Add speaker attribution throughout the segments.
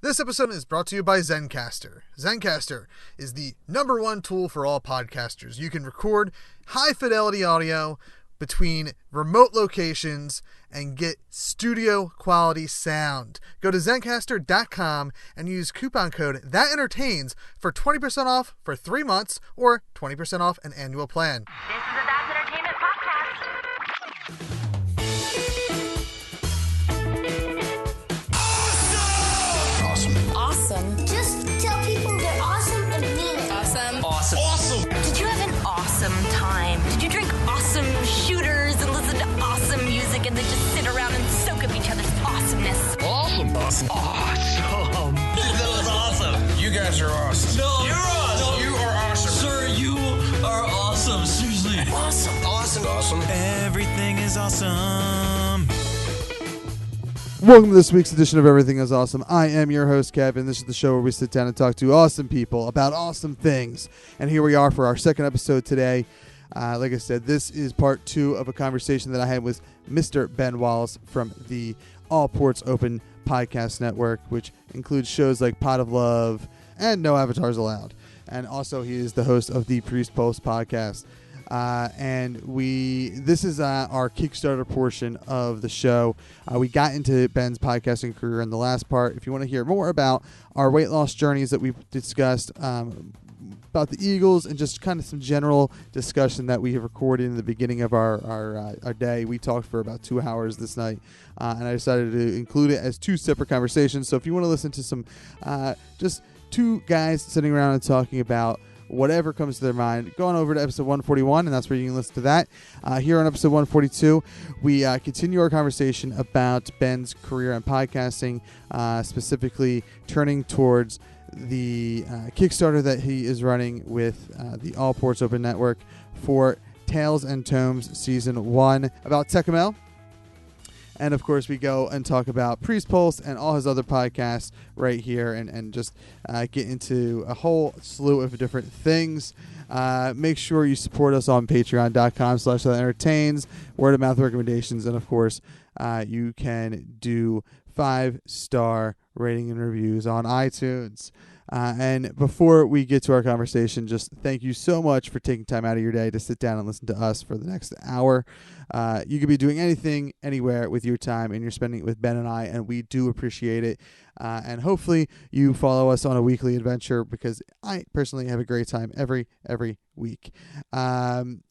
Speaker 1: This episode is brought to you by Zencastr. Zencastr is the #1 tool for all podcasters. You can record high-fidelity audio between remote locations and get studio-quality sound. Go to Zencastr.com and use coupon code THATENTERTAINS for 20% off for 3 months or 20% off an annual plan.
Speaker 2: This is a That's Entertainment podcast.
Speaker 3: Awesome. Just tell people they're awesome and mean it.
Speaker 4: Awesome.
Speaker 2: Did you have an awesome time? Did you drink awesome shooters and listen to awesome music and then just sit around and soak up each other's awesomeness?
Speaker 4: Awesome. That was awesome. You guys are awesome.
Speaker 5: No,
Speaker 4: You're awesome.
Speaker 5: no.
Speaker 4: You are awesome.
Speaker 5: Sir, you are awesome. Seriously.
Speaker 4: Awesome.
Speaker 6: Everything is awesome.
Speaker 1: Welcome to this week's edition of Everything is Awesome. I am your host, Kevin. This is the show where we sit down and talk to awesome people about awesome things. And here we are for our second episode today. Like I said, this is part 2 of a conversation that I had with Mr. Ben Wallis from the All Ports Open podcast network, which includes shows like Pot of Love and No Avatars Allowed. And also he is the host of the Priest Pulse podcast. This is our Kickstarter portion of the show. We got into Ben's podcasting career in the last part. If you want to hear more about our weight loss journeys that we've discussed, about the Eagles and just kind of some general discussion that we have recorded in the beginning of our day. We talked for about 2 hours this night, and I decided to include it as 2 separate conversations. So if you want to listen to some just 2 guys sitting around and talking about whatever comes to their mind, go on over to episode 141, and that's where you can listen to that. Here on episode 142, we continue our conversation about Ben's career in podcasting, specifically turning towards the Kickstarter that he is running with the All Ports Open Network for Tales and Tomes Season 1 about Tekumel. And, of course, we go and talk about Priest Pulse and all his other podcasts right here and just get into a whole slew of different things. Make sure you support us on patreon.com/entertains, word-of-mouth recommendations, and, of course, you can do 5-star rating and reviews on iTunes. And before we get to our conversation, just thank you so much for taking time out of your day to sit down and listen to us for the next hour. You could be doing anything, anywhere with your time, and you're spending it with Ben and I, and we do appreciate it. And hopefully you follow us on a weekly adventure, because I personally have a great time every week.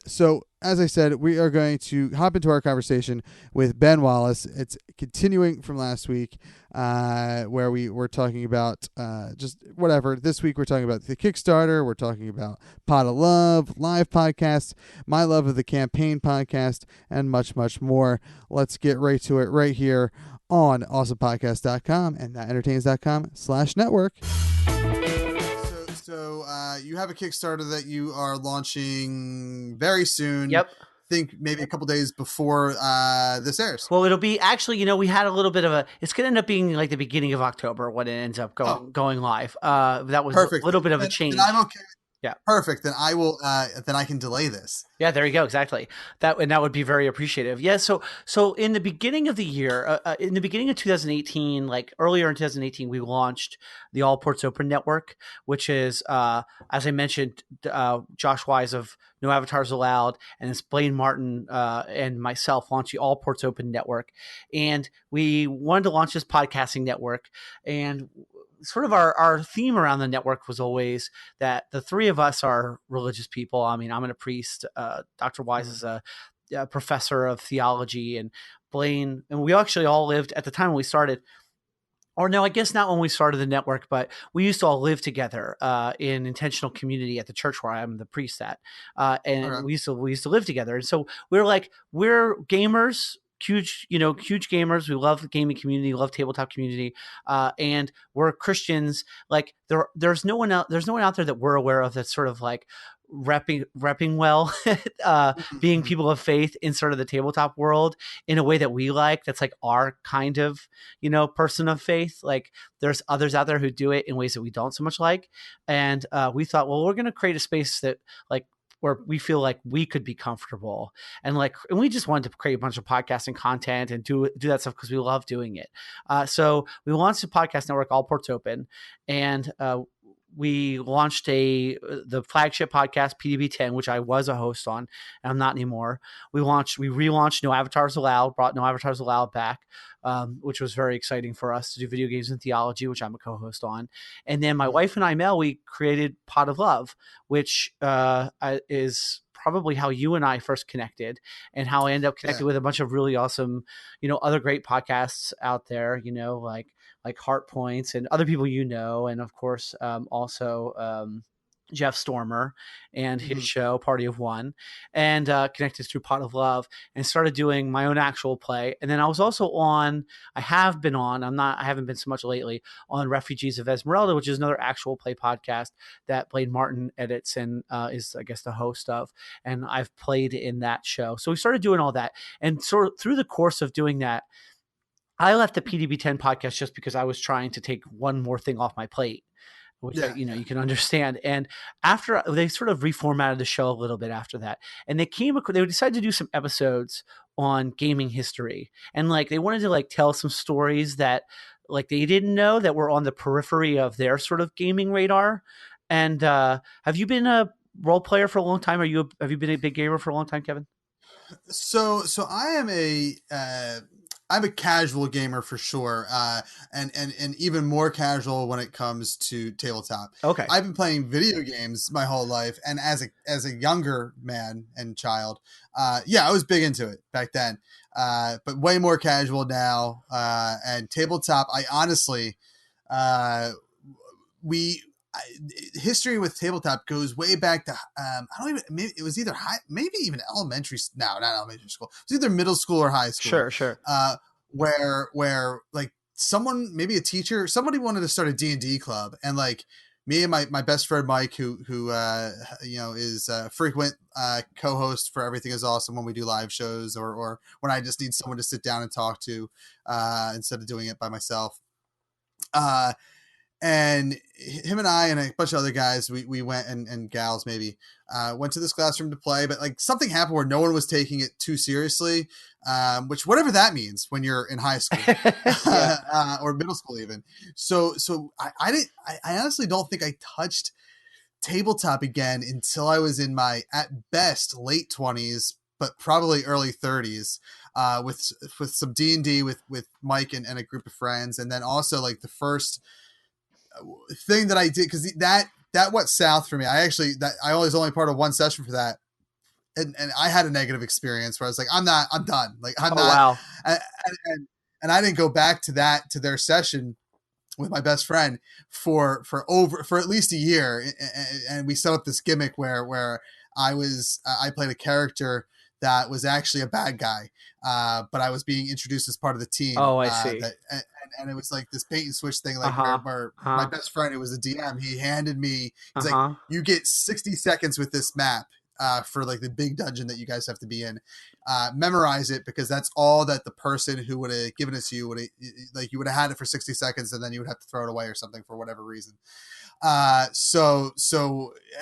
Speaker 1: So, as I said, we are going to hop into our conversation with Ben Wallis. It's continuing from last week, where we were talking about just whatever. This week we're talking about the Kickstarter. We're talking about Pot of Love, live podcasts, my love of the campaign podcast, and much, much more. Let's get right to it right here on awesomepodcast.com and thatentertains.com/network. So you have a Kickstarter that you are launching very soon.
Speaker 7: Yep.
Speaker 1: I think maybe a couple days before this airs.
Speaker 7: Well, it'll be actually, we had a little bit of it's going to end up being like the beginning of October when it ends up going live. That was
Speaker 1: Perfect.
Speaker 7: a little bit of a change.
Speaker 1: Then I'm okay.
Speaker 7: Yeah.
Speaker 1: Perfect. Then I will. Then I can delay this.
Speaker 7: Yeah, there you go. Exactly. That would be very appreciative. Yeah. So in the beginning of the year, in the beginning of 2018, like earlier in 2018, we launched the All Ports Open Network, which is, as I mentioned, Josh Wise of No Avatars Allowed, and it's Blaine Martin and myself launched the All Ports Open Network, and we wanted to launch this podcasting network. And sort of our theme around the network was always that the 3 of us are religious people. I mean, I'm a priest. Dr. Wise is a professor of theology, and Blaine, and we actually all lived at the time when we started. Or no, I guess not when we started the network, but we used to all live together in intentional community at the church where I'm the priest at, and we used to live together. And so we were like, we're gamers. Huge gamers. We love the gaming community, love tabletop community, and we're Christians. Like there's no one out there that we're aware of that's sort of like repping well, being people of faith in sort of the tabletop world in a way that we like. That's like our kind of person of faith. Like there's others out there who do it in ways that we don't so much like, and we thought, well, we're going to create a space that like where we feel like we could be comfortable, and we just wanted to create a bunch of podcasting content and do that stuff because we love doing it. So we launched a podcast network, All Ports Open, and we launched the flagship podcast PDB10, which I was a host on, and I'm not anymore. We relaunched No Avatars Allowed, brought No Avatars Allowed back, which was very exciting for us to do video games and theology, which I'm a co-host on. And then my wife and I, Mel, we created Pot of Love, which is probably how you and I first connected, and how I ended up connected with a bunch of really awesome, other great podcasts out there, like Heart Points and other people, and of course, also Jeff Stormer and his show Party of One, and connected through Pot of Love, and started doing my own actual play. And then I was also I haven't been so much lately, on Refugees of Esmeralda, which is another actual play podcast that Blade Martin edits and is, I guess, the host of. And I've played in that show. So we started doing all that. And so through the course of doing that, I left the PDB10 podcast just because I was trying to take one more thing off my plate, which you can understand. And after they sort of reformatted the show a little bit after that, and they decided to do some episodes on gaming history, and they wanted to tell some stories that they didn't know that were on the periphery of their sort of gaming radar. And have you been a role player for a long time? Have you been a big gamer for a long time, Kevin?
Speaker 1: So I am I'm a casual gamer for sure, and even more casual when it comes to tabletop.
Speaker 7: Okay,
Speaker 1: I've been playing video games my whole life, and as a younger man and child, I was big into it back then, but way more casual now. And tabletop, I honestly, history with tabletop goes way back to maybe it was either maybe even elementary. No, not elementary school. It was either middle school or high school.
Speaker 7: Sure.
Speaker 1: Where someone, maybe a teacher, somebody wanted to start a D&D club, and me and my best friend Mike, who is a frequent co-host for Everything Is Awesome when we do live shows, or when I just need someone to sit down and talk to instead of doing it by myself. And him and I and a bunch of other guys, we went, and gals maybe, went to this classroom to play, but something happened where no one was taking it too seriously, which whatever that means when you're in high school or middle school even. So I honestly don't think I touched tabletop again until I was in my, at best, late 20s, but probably early 30s, with some D&D with Mike and a group of friends. And then also the first thing that I did, because that went south for me. I was only part of one session for that, and I had a negative experience where I was I'm done.
Speaker 7: Wow.
Speaker 1: And I didn't go back to their session with my best friend for at least a year, and we set up this gimmick where I played a character that was actually a bad guy, but I was being introduced as part of the team.
Speaker 7: Oh, I see.
Speaker 1: And it was this bait and switch thing, where my best friend, who was a DM, he handed me, he's you get 60 seconds with this map for the big dungeon that you guys have to be in. Memorize it, because that's all that the person who would have given it to you you would have had it for 60 seconds, and then you would have to throw it away or something for whatever reason. So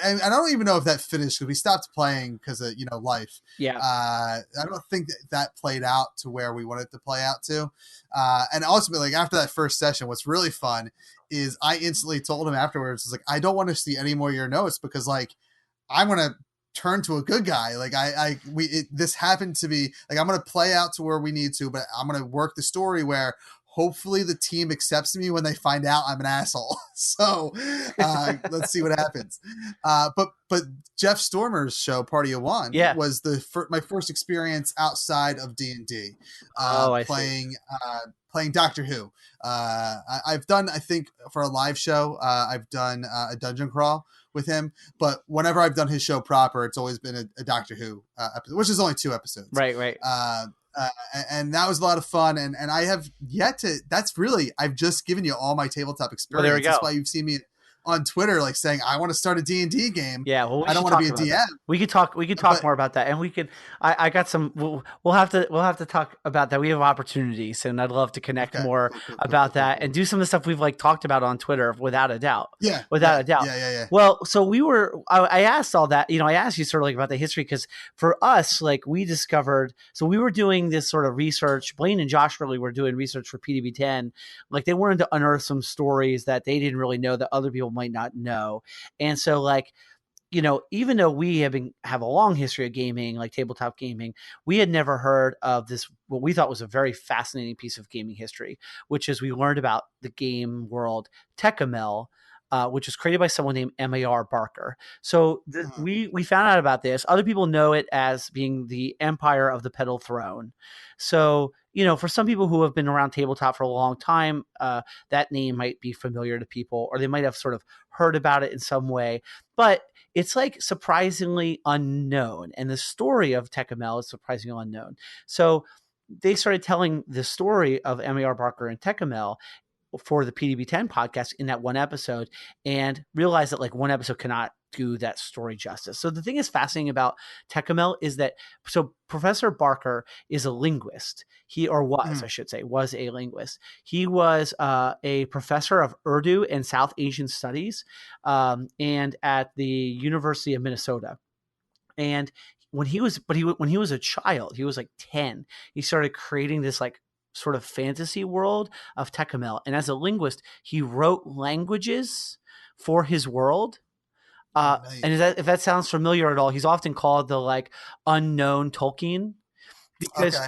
Speaker 1: and I don't even know if that finished, because we stopped playing because of life. I don't think that played out to where we wanted it to play out to, and ultimately after that first session, what's really fun is I instantly told him afterwards, I don't want to see any more of your notes, because I want to turn to a good guy. This happened to be I'm going to play out to where we need to, but I'm going to work the story where hopefully the team accepts me when they find out I'm an asshole. So let's see what happens. But Jeff Stormer's show, Party of One, was my first experience outside of D&D, playing Doctor Who. I've done, I think, for a live show, I've done a dungeon crawl with him, but whenever I've done his show proper, it's always been a Doctor Who episode, which is only 2 episodes.
Speaker 7: Right.
Speaker 1: And that was a lot of fun, and I have yet to. I've just given you all my tabletop experience.
Speaker 7: Well, there we go.
Speaker 1: That's why you've seen me on Twitter, like saying, I want to start a D&D game.
Speaker 7: Yeah, well,
Speaker 1: I don't want to be a DM.
Speaker 7: That. We could talk more about that, and we could. I got some. We'll have to talk about that. We have opportunities, and I'd love to connect more about that and do some of the stuff we've like talked about on Twitter, without a doubt. Without a doubt.
Speaker 1: Yeah.
Speaker 7: Well, so I asked all that. I asked you sort of like about the history, because for us, like we discovered. So we were doing this sort of research. Blaine and Josh really were doing research for PDB10. Like they wanted to unearth some stories that they didn't really know that other people might not know. And so like, even though we have a long history of gaming, like tabletop gaming, we had never heard of this, what we thought was a very fascinating piece of gaming history, which is we learned about the game world Tekumel, which was created by someone named M.A.R. Barker. So we found out about this. Other people know it as being the Empire of the Petal Throne. So, for some people who have been around tabletop for a long time, that name might be familiar to people, or they might have sort of heard about it in some way. But it's like surprisingly unknown. And the story of Tekumel is surprisingly unknown. So they started telling the story of M.A.R. Barker and Tekumel for the PDB10 podcast in that one episode, and realized that like one episode cannot do that story justice. So the thing is fascinating about Tekumel is that, so Professor Barker is a linguist. Was a linguist. He was a professor of Urdu and South Asian studies, and at the University of Minnesota. And when he was a child, he was like 10, he started creating this like sort of fantasy world of Tekumel. And as a linguist, he wrote languages for his world. And if that sounds familiar at all, he's often called the like unknown Tolkien, because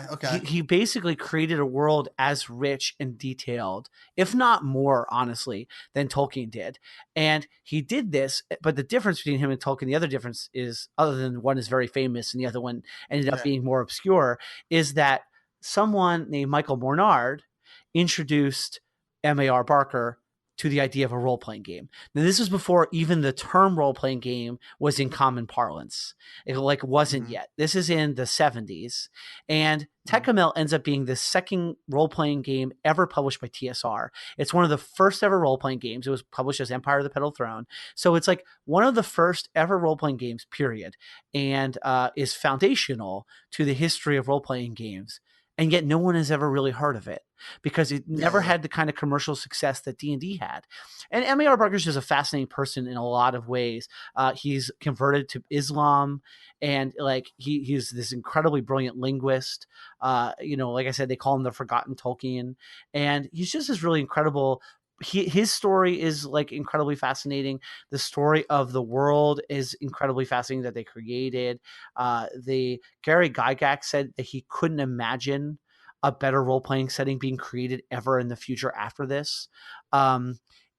Speaker 7: he basically created a world as rich and detailed, if not more, honestly, than Tolkien did. And he did this, but the difference between him and Tolkien, the other difference is, other than one is very famous and the other one ended up being more obscure, is that someone named Michael Mornard introduced M.A.R. Barker to the idea of a role-playing game. Now, this was before even the term role-playing game was in common parlance. It wasn't yet. This is in the 70s. And Tekumel ends up being the second role-playing game ever published by TSR. It's one of the first ever role-playing games. It was published as Empire of the Petal Throne. So it's like one of the first ever role-playing games, period, and is foundational to the history of role-playing games. And yet no one has ever really heard of it, because it never had the kind of commercial success that D&D had. And M.A.R. Barker's just a fascinating person in a lot of ways. He's converted to Islam, and like he's this incredibly brilliant linguist. Like I said, they call him the Forgotten Tolkien, and he's just this really incredible. His story is like incredibly fascinating. The story of the world is incredibly fascinating that they created. The Gary Gygax said that he couldn't imagine a better role-playing setting being created ever in the future after this.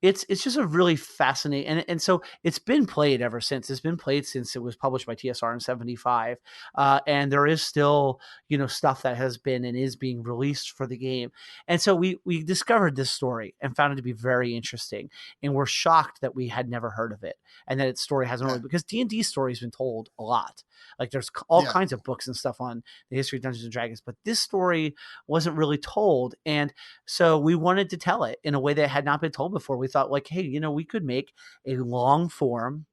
Speaker 7: It's just a really fascinating, and so it's been played ever since. It's been played since it was published by TSR in 75, and there is still stuff that has been and is being released for the game. And so we discovered this story and found it to be very interesting, and we're shocked that we had never heard of it, and that its story hasn't really, because D&D story has been told a lot. Like there's all kinds of books and stuff on the history of Dungeons and Dragons, but this story wasn't really told. And so we wanted to tell it in a way that had not been told before. We thought like, hey, we could make a long form,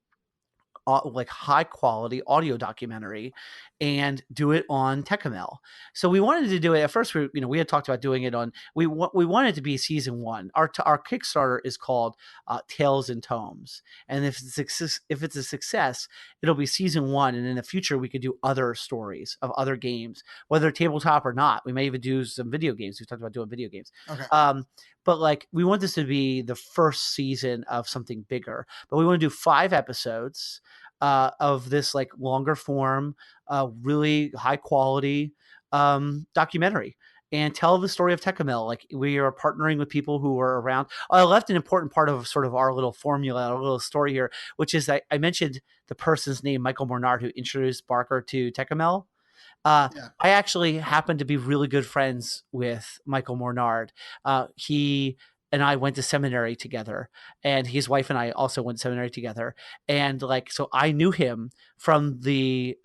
Speaker 7: like high quality audio documentary and do it on Tekumel. So we wanted to do it at first. We had talked about doing it on, we wanted it to be season 1. Our Kickstarter is called Tales and Tomes. And if it's a success, it'll be season 1. And in the future, we could do other stories of other games, whether tabletop or not. We may even do some video games. We talked about doing video games. Okay. But like, we want this to be the first season of something bigger, but we want to do 5 episodes of this like longer form, really high quality documentary, and tell the story of Tekumel. Like, we are partnering with people who are around. I left an important part of sort of our little formula, our little story here, which is that I mentioned the person's name, Michael Mornard, who introduced Barker to Tekumel. I actually happen to be really good friends with Michael Mornard. He and I went to seminary together, and his wife and I also went to seminary together. And like, so I knew him from the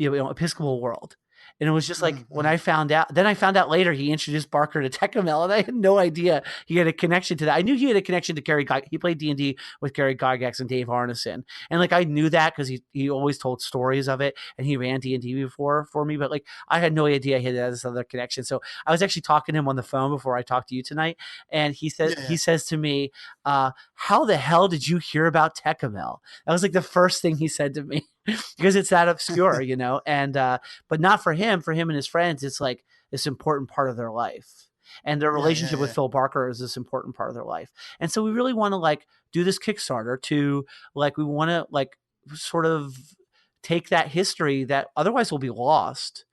Speaker 7: Episcopal world. And it was just like when I found out later he introduced Barker to Tekumel, and I had no idea he had a connection to that. I knew he had a connection to Gary. He played D&D with Gary Gygax and Dave Arneson, and like I knew that because he always told stories of it, and he ran D&D before for me. But like I had no idea he had this other connection. So I was actually talking to him on the phone before I talked to you tonight, and he says to me, "How the hell did you hear about Tekumel?" That was like the first thing he said to me. Because it's that obscure, you know, and but not for him and his friends. It's like this important part of their life, and their relationship with Phil Barker is this important part of their life. And so we really want to like do this Kickstarter to like, we want to like sort of take that history that otherwise will be lost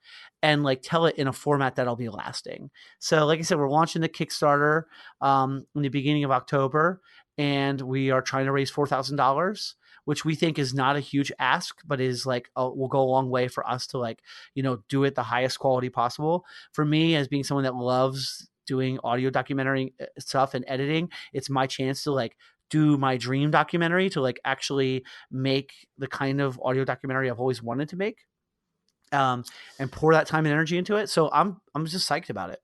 Speaker 7: and like tell it in a format that'll be lasting. So like I said, we're launching the Kickstarter in the beginning of October, and we are trying to raise $4,000. Which we think is not a huge ask, but is like, will go a long way for us to like, you know, do it the highest quality possible. For me, as being someone that loves doing audio documentary stuff and editing, it's my chance to like do my dream documentary, to like actually make the kind of audio documentary I've always wanted to make, and pour that time and energy into it. So I'm just psyched about it.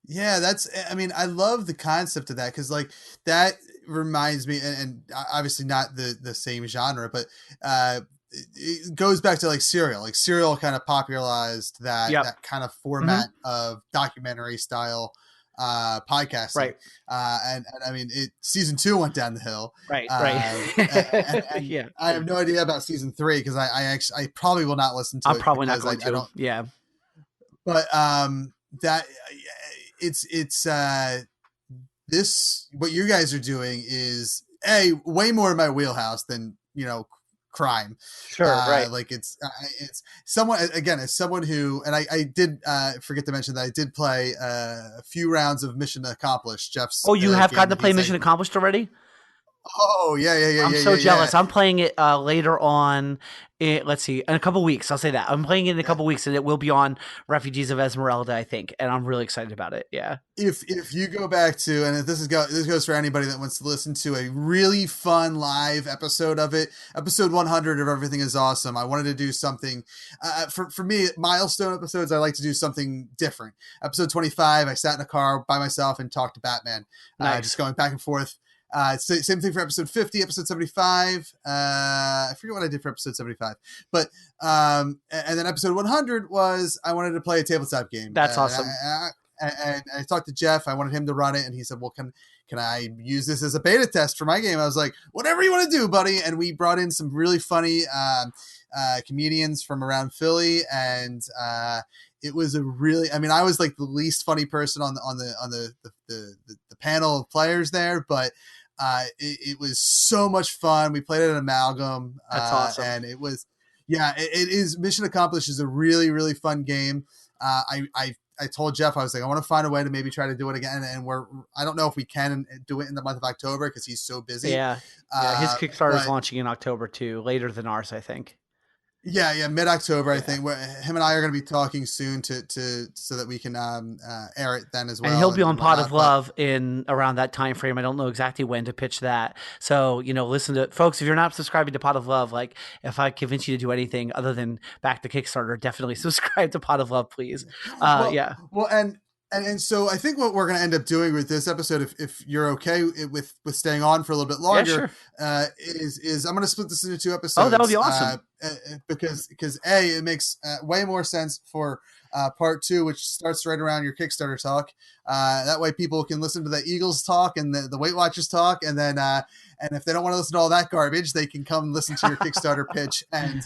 Speaker 1: Yeah, I mean, I love the concept of that, because like that reminds me, and obviously not the same genre, but it goes back to like Serial. Like Serial kind of popularized that kind of format of documentary style podcasting.
Speaker 7: Right.
Speaker 1: And I mean, season 2 went down the hill.
Speaker 7: Right.
Speaker 1: And
Speaker 7: Yeah.
Speaker 1: I have no idea about season 3, because I probably will not listen to it.
Speaker 7: I'm probably not going to. Yeah.
Speaker 1: But that it's this, what you guys are doing is way more in my wheelhouse than, you know, crime.
Speaker 7: Sure. Right.
Speaker 1: Like it's someone, again, as someone who, and I did forget to mention that I did play a few rounds of Mission Accomplished. Jeff's.
Speaker 7: Oh, you have gotten to play Mission Accomplished already?
Speaker 1: Oh yeah.
Speaker 7: I'm so jealous. I'm playing it later on. Let's see, in a couple weeks. I'll say that I'm playing it in a couple weeks, and it will be on Refugees of Esmeralda, I think, and I'm really excited about it. Yeah. If
Speaker 1: you go back to, and this goes for anybody that wants to listen to a really fun live episode of it, episode 100 of Everything Is Awesome. I wanted to do something for me, milestone episodes. I like to do something different. Episode 25, I sat in a car by myself and talked to Batman, just going back and forth. Same thing for episode 50, episode 75. I forget what I did for episode 75, but and then episode 100 was I wanted to play a tabletop game.
Speaker 7: That's awesome.
Speaker 1: And I talked to Jeff. I wanted him to run it, and he said, "Well, can I use this as a beta test for my game?" I was like, "Whatever you want to do, buddy." And we brought in some really funny comedians from around Philly, and it was I was like the least funny person on the panel of players there, but it was so much fun. We played at an Amalgam.
Speaker 7: That's awesome.
Speaker 1: And it was, it is. Mission Accomplished is a really, really fun game. I told Jeff, I was like, I want to find a way to maybe try to do it again. And I don't know if we can do it in the month of October, because he's so busy.
Speaker 7: Yeah. His Kickstarter is launching in October too, later than ours, I think.
Speaker 1: Yeah, mid-October, I think. Him and I are going to be talking soon to so that we can air it then as well.
Speaker 7: And he'll be on Pot of Love in around that time frame. I don't know exactly when to pitch that. So, listen to folks. If you're not subscribing to Pot of Love, like if I convince you to do anything other than back to Kickstarter, definitely subscribe to Pot of Love, please. Yeah.
Speaker 1: Well, and so I think what we're going to end up doing with this episode, if you're okay with staying on for a little bit longer, is I'm going to split this into 2 episodes.
Speaker 7: Oh, that would be awesome.
Speaker 1: Because it makes way more sense for part 2, which starts right around your Kickstarter talk. That way people can listen to the Eagles talk and the Weight Watchers talk. And then, and if they don't want to listen to all that garbage, they can come listen to your Kickstarter pitch and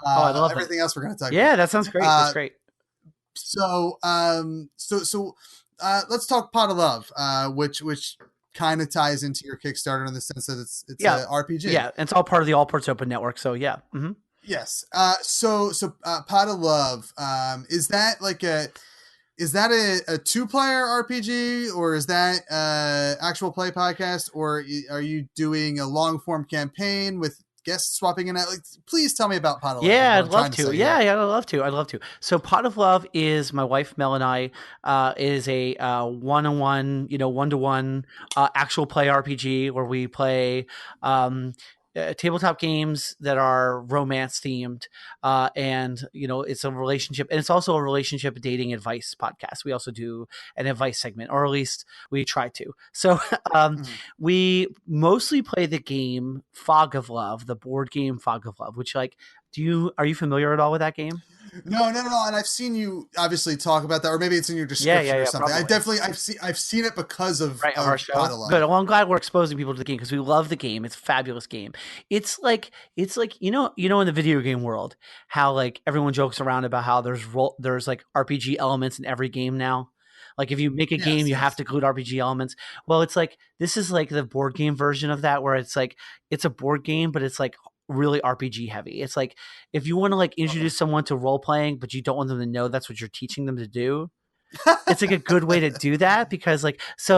Speaker 7: I love
Speaker 1: everything else we're going to talk about.
Speaker 7: Yeah, that sounds great. That's great.
Speaker 1: So let's talk Pot of Love, which kind of ties into your Kickstarter in the sense that it's an RPG.
Speaker 7: Yeah, and it's all part of the All Ports Open network. So yeah. Mm-hmm.
Speaker 1: Yes. So Pot of Love, is that a 2-player RPG, or is that actual play podcast, or are you doing a long form campaign with guests swapping in? Like, please tell me about Pot of Love.
Speaker 7: Yeah, I'd love to. Yeah, I'd love to. So Pot of Love is my wife Mel and I is a one-on-one, one-to-one actual play RPG where we play tabletop games that are romance themed, and it's a relationship, and it's also a relationship dating advice podcast. We also do an advice segment, or at least we try to. So we mostly play the game Fog of Love, the board game Fog of Love, which are you familiar at all with that game?
Speaker 1: No. And I've seen you obviously talk about that, or maybe it's in your description or something.
Speaker 7: Probably.
Speaker 1: I've seen it because of
Speaker 7: our show.
Speaker 1: Pot of Love.
Speaker 7: Good. Well, I'm glad we're exposing people to the game because we love the game. It's a fabulous game. It's like in the video game world, how like everyone jokes around about how there's like RPG elements in every game now. Like if you make a game, you have to include RPG elements. Well, it's like this is like the board game version of that, where it's like it's a board game, but it's like really RPG heavy. It's like if you want to like introduce someone to role playing, but you don't want them to know that's what you're teaching them to do. It's like a good way to do that because like it's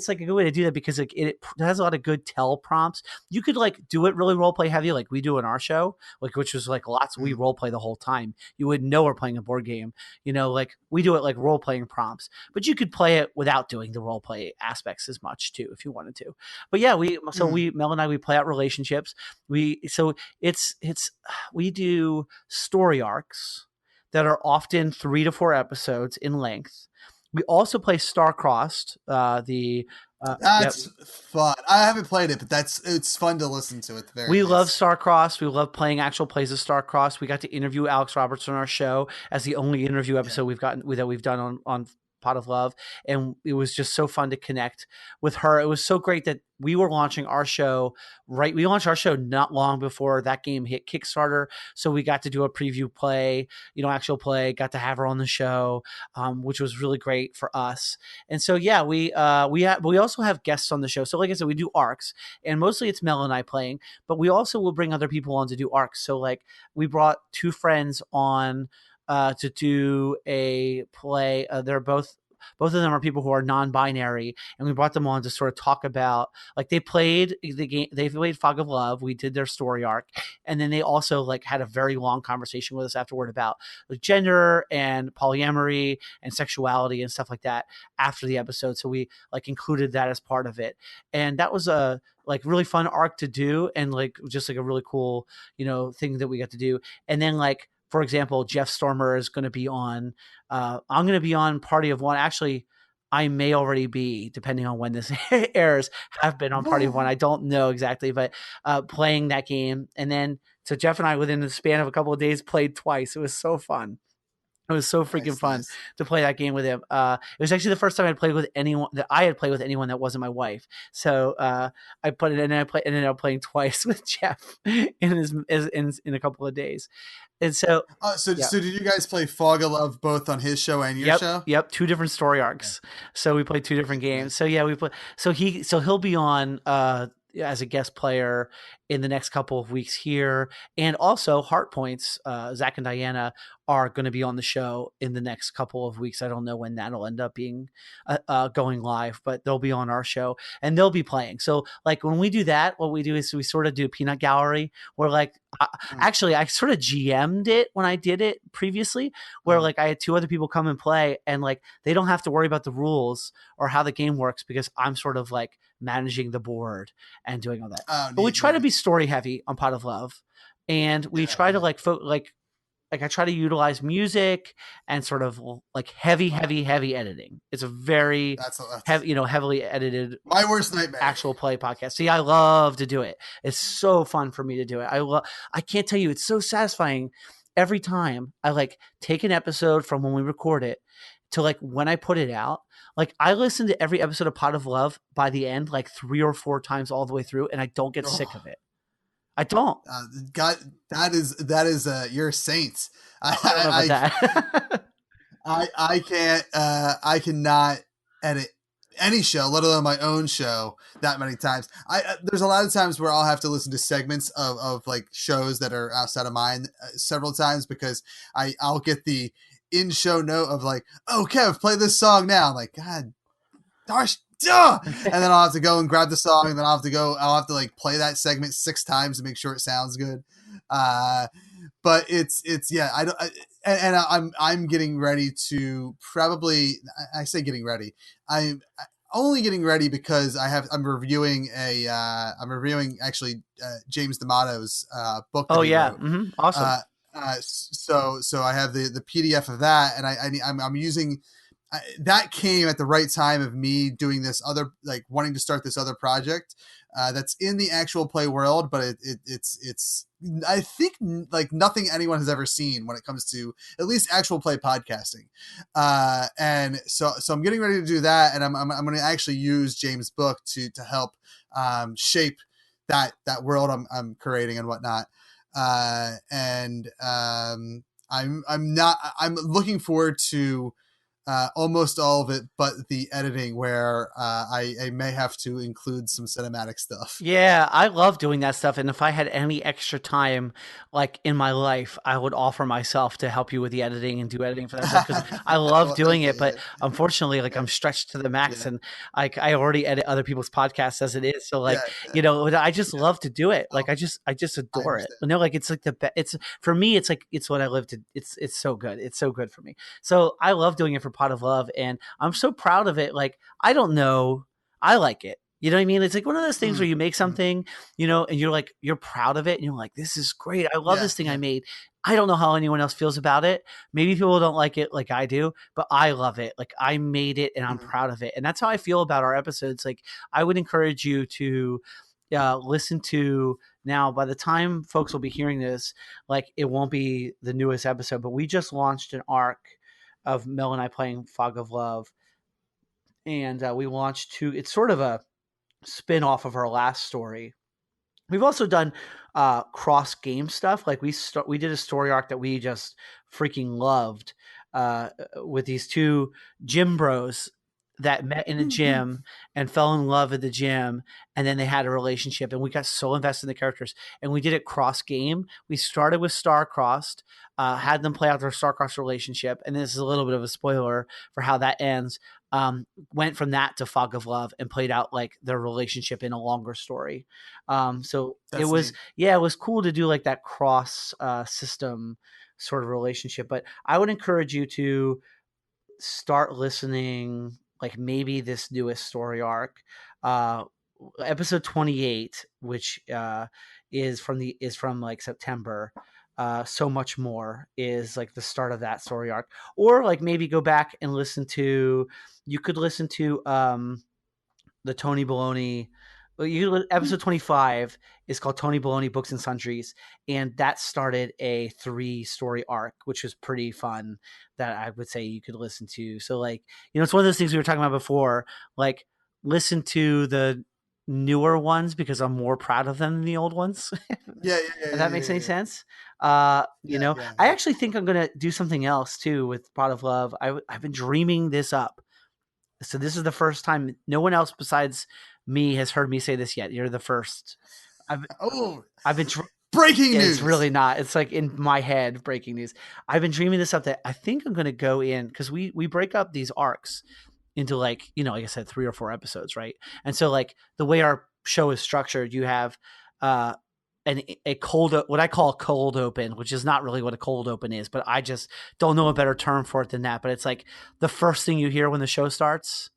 Speaker 7: like a good way to do that because like it has a lot of good tell prompts. You could like do it really role play heavy like we do in our show, like which was like lots we role play the whole time. You wouldn't know we're playing a board game, like we do it like role playing prompts, but you could play it without doing the role play aspects as much too if you wanted to. But yeah, Mel and I, we play out relationships. We do story arcs that are often 3 to 4 episodes in length. We also play Star-Crossed. That's
Speaker 1: fun. I haven't played it, but it's fun to listen to. It's
Speaker 7: we love Star-Crossed. We love playing actual plays of Star-Crossed. We got to interview Alex Roberts on our show as the only interview episode we've done on Pot of Love, and it was just so fun to connect with her. It was so great that we were launching our show we launched our show not long before that game hit Kickstarter, so we got to do a preview play, actual play, got to have her on the show, which was really great for us. And so we also have guests on the show. So like I said, we do arcs, and mostly it's Mel and I playing, but we also will bring other people on to do arcs. So like we brought 2 friends on to do a play. They're both of them are people who are non-binary, and we brought them on to sort of talk about like they played the game. They played Fog of Love. We did their story arc, and then they also like had a very long conversation with us afterward about like gender and polyamory and sexuality and stuff like that after the episode. So we like included that as part of it, and that was a like really fun arc to do, and like just like a really cool thing that we got to do. And then like, for example, Jeff Stormer is going to be on. I'm going to be on Party of One. Actually, I may already be, depending on when this airs, have been on Party of One. I don't know exactly, but playing that game. And then, so Jeff and I, within the span of a couple of days, played twice. It was so fun. It was so freaking fun to play that game with him. It was actually the first time I'd played with anyone that wasn't my wife. So I put it in, and I ended up playing twice with Jeff in a couple of days. And so,
Speaker 1: so did you guys play Fog of Love both on his show and your show?
Speaker 7: Yep, 2 different story arcs. Okay. So we played 2 different games. So yeah, we play. So he'll be on as a guest player in the next couple of weeks here, and also Heart Points. Zach and Diana are going to be on the show in the next couple of weeks. I don't know when that'll end up being going live, but they'll be on our show and they'll be playing. So like when we do that, what we do is we sort of do a peanut gallery where like, actually I sort of GM'd it when I did it previously, where like I had 2 other people come and play, and like they don't have to worry about the rules or how the game works because I'm sort of like managing the board and doing all that. But we try to be story heavy on Pot of Love, and we try to like I try to utilize music and sort of like heavy editing. It's a very heavily edited,
Speaker 1: my worst nightmare,
Speaker 7: actual play podcast. See, I love to do it. It's so fun for me to do it. I can't tell you, it's so satisfying every time I like take an episode from when we record it to like when I put it out. Like I listen to every episode of Pot of Love by the end, like 3 or 4 times all the way through, and I don't get sick of it. I don't.
Speaker 1: God, that is you're a saint. I can't. I cannot edit any show, let alone my own show, that many times. There's a lot of times where I'll have to listen to segments of like shows that are outside of mine several times because I'll get the in-show note of like, oh, Kev, play this song now. I'm like, God, gosh. And then I'll have to go and grab the song, and then I'll have to like play that segment 6 times to make sure it sounds good. But it's I'm getting ready to probably, I say getting ready. only getting ready because I'm reviewing actually James D'Amato's book that
Speaker 7: Oh
Speaker 1: he
Speaker 7: yeah.
Speaker 1: wrote.
Speaker 7: Awesome.
Speaker 1: So I have the PDF of that, and I'm using that came at the right time of me doing this other, like, wanting to start this other project that's in the actual play world, but it's I think like nothing anyone has ever seen when it comes to at least actual play podcasting. And so I'm getting ready to do that, and I'm going to actually use James' book to help shape that world I'm creating and whatnot. I'm looking forward to almost all of it, but the editing, where I may have to include some cinematic stuff.
Speaker 7: Yeah, I love doing that stuff. And if I had any extra time, like in my life, I would offer myself to help you with the editing and do editing for that stuff because I love
Speaker 1: Well,
Speaker 7: doing
Speaker 1: thank
Speaker 7: it.
Speaker 1: you.
Speaker 7: But
Speaker 1: Yeah.
Speaker 7: unfortunately, like I'm stretched to the max,
Speaker 1: Yeah.
Speaker 7: and I already edit other people's podcasts as it is. So like,
Speaker 1: Yeah.
Speaker 7: I just love to do it. Like
Speaker 1: Oh,
Speaker 7: I just
Speaker 1: I
Speaker 7: adore it.
Speaker 1: understand.
Speaker 7: Like it's like it's for me. It's like it's what I live to. It's so good. It's so good for me. So I love doing it for Pot of Love, and I'm so proud of it. Like I don't know, I like it. You know what I mean? It's like one of those things where you make something, and you're proud of it, and you're like, this is great. I love
Speaker 1: Yeah.
Speaker 7: this thing I made. I don't know how anyone else feels about it. Maybe people don't like it like I do, but I love it. Like I made it and I'm proud of it. And that's how I feel about our episodes. Like I would encourage you to listen to now. By the time folks will be hearing this, like it won't be the newest episode, but we just launched an arc of Mel and I playing Fog of Love. And we launched it's sort of a spin off of our last story. We've also done cross game stuff. Like we did a story arc that we just freaking loved with these two gym bros that met in a gym and fell in love at the gym, and then they had a relationship, and we got so invested in the characters, and we did it cross game. We started with star-crossed, had them play out their star-crossed relationship, and this is a little bit of a spoiler for how that ends. Went from that to Fog of Love and played out like their relationship in a longer story. So
Speaker 1: That's
Speaker 7: it was,
Speaker 1: neat.
Speaker 7: it was cool to do like that cross system sort of relationship. But I would encourage you to start listening, like maybe this newest story arc, episode 28, which is from like September. So much more is like the start of that story arc, or like maybe go back and you could listen to the Tony Baloney. Episode 25 is called Tony Baloney Books and Sundries, and that started a 3-story arc, which was pretty fun. That I would say you could listen to. So like, it's one of those things we were talking about before. Like, listen to the newer ones because I'm more proud of them than the old ones.
Speaker 1: Yeah.
Speaker 7: If that makes any sense.
Speaker 1: Yeah.
Speaker 7: I actually think I'm gonna do something else too with Pot of Love. I've been dreaming this up. So this is the first time no one else besides me has heard me say this yet. You're the first. I've been
Speaker 1: breaking news.
Speaker 7: It's really not. It's like in my head, breaking news. I've been dreaming this up that I think I'm going to go in because we break up these arcs into like, like I said, 3 or 4 episodes, right? And so like the way our show is structured, you have a cold, what I call a cold open, which is not really what a cold open is, but I just don't know a better term for it than that. But it's like the first thing you hear when the show starts,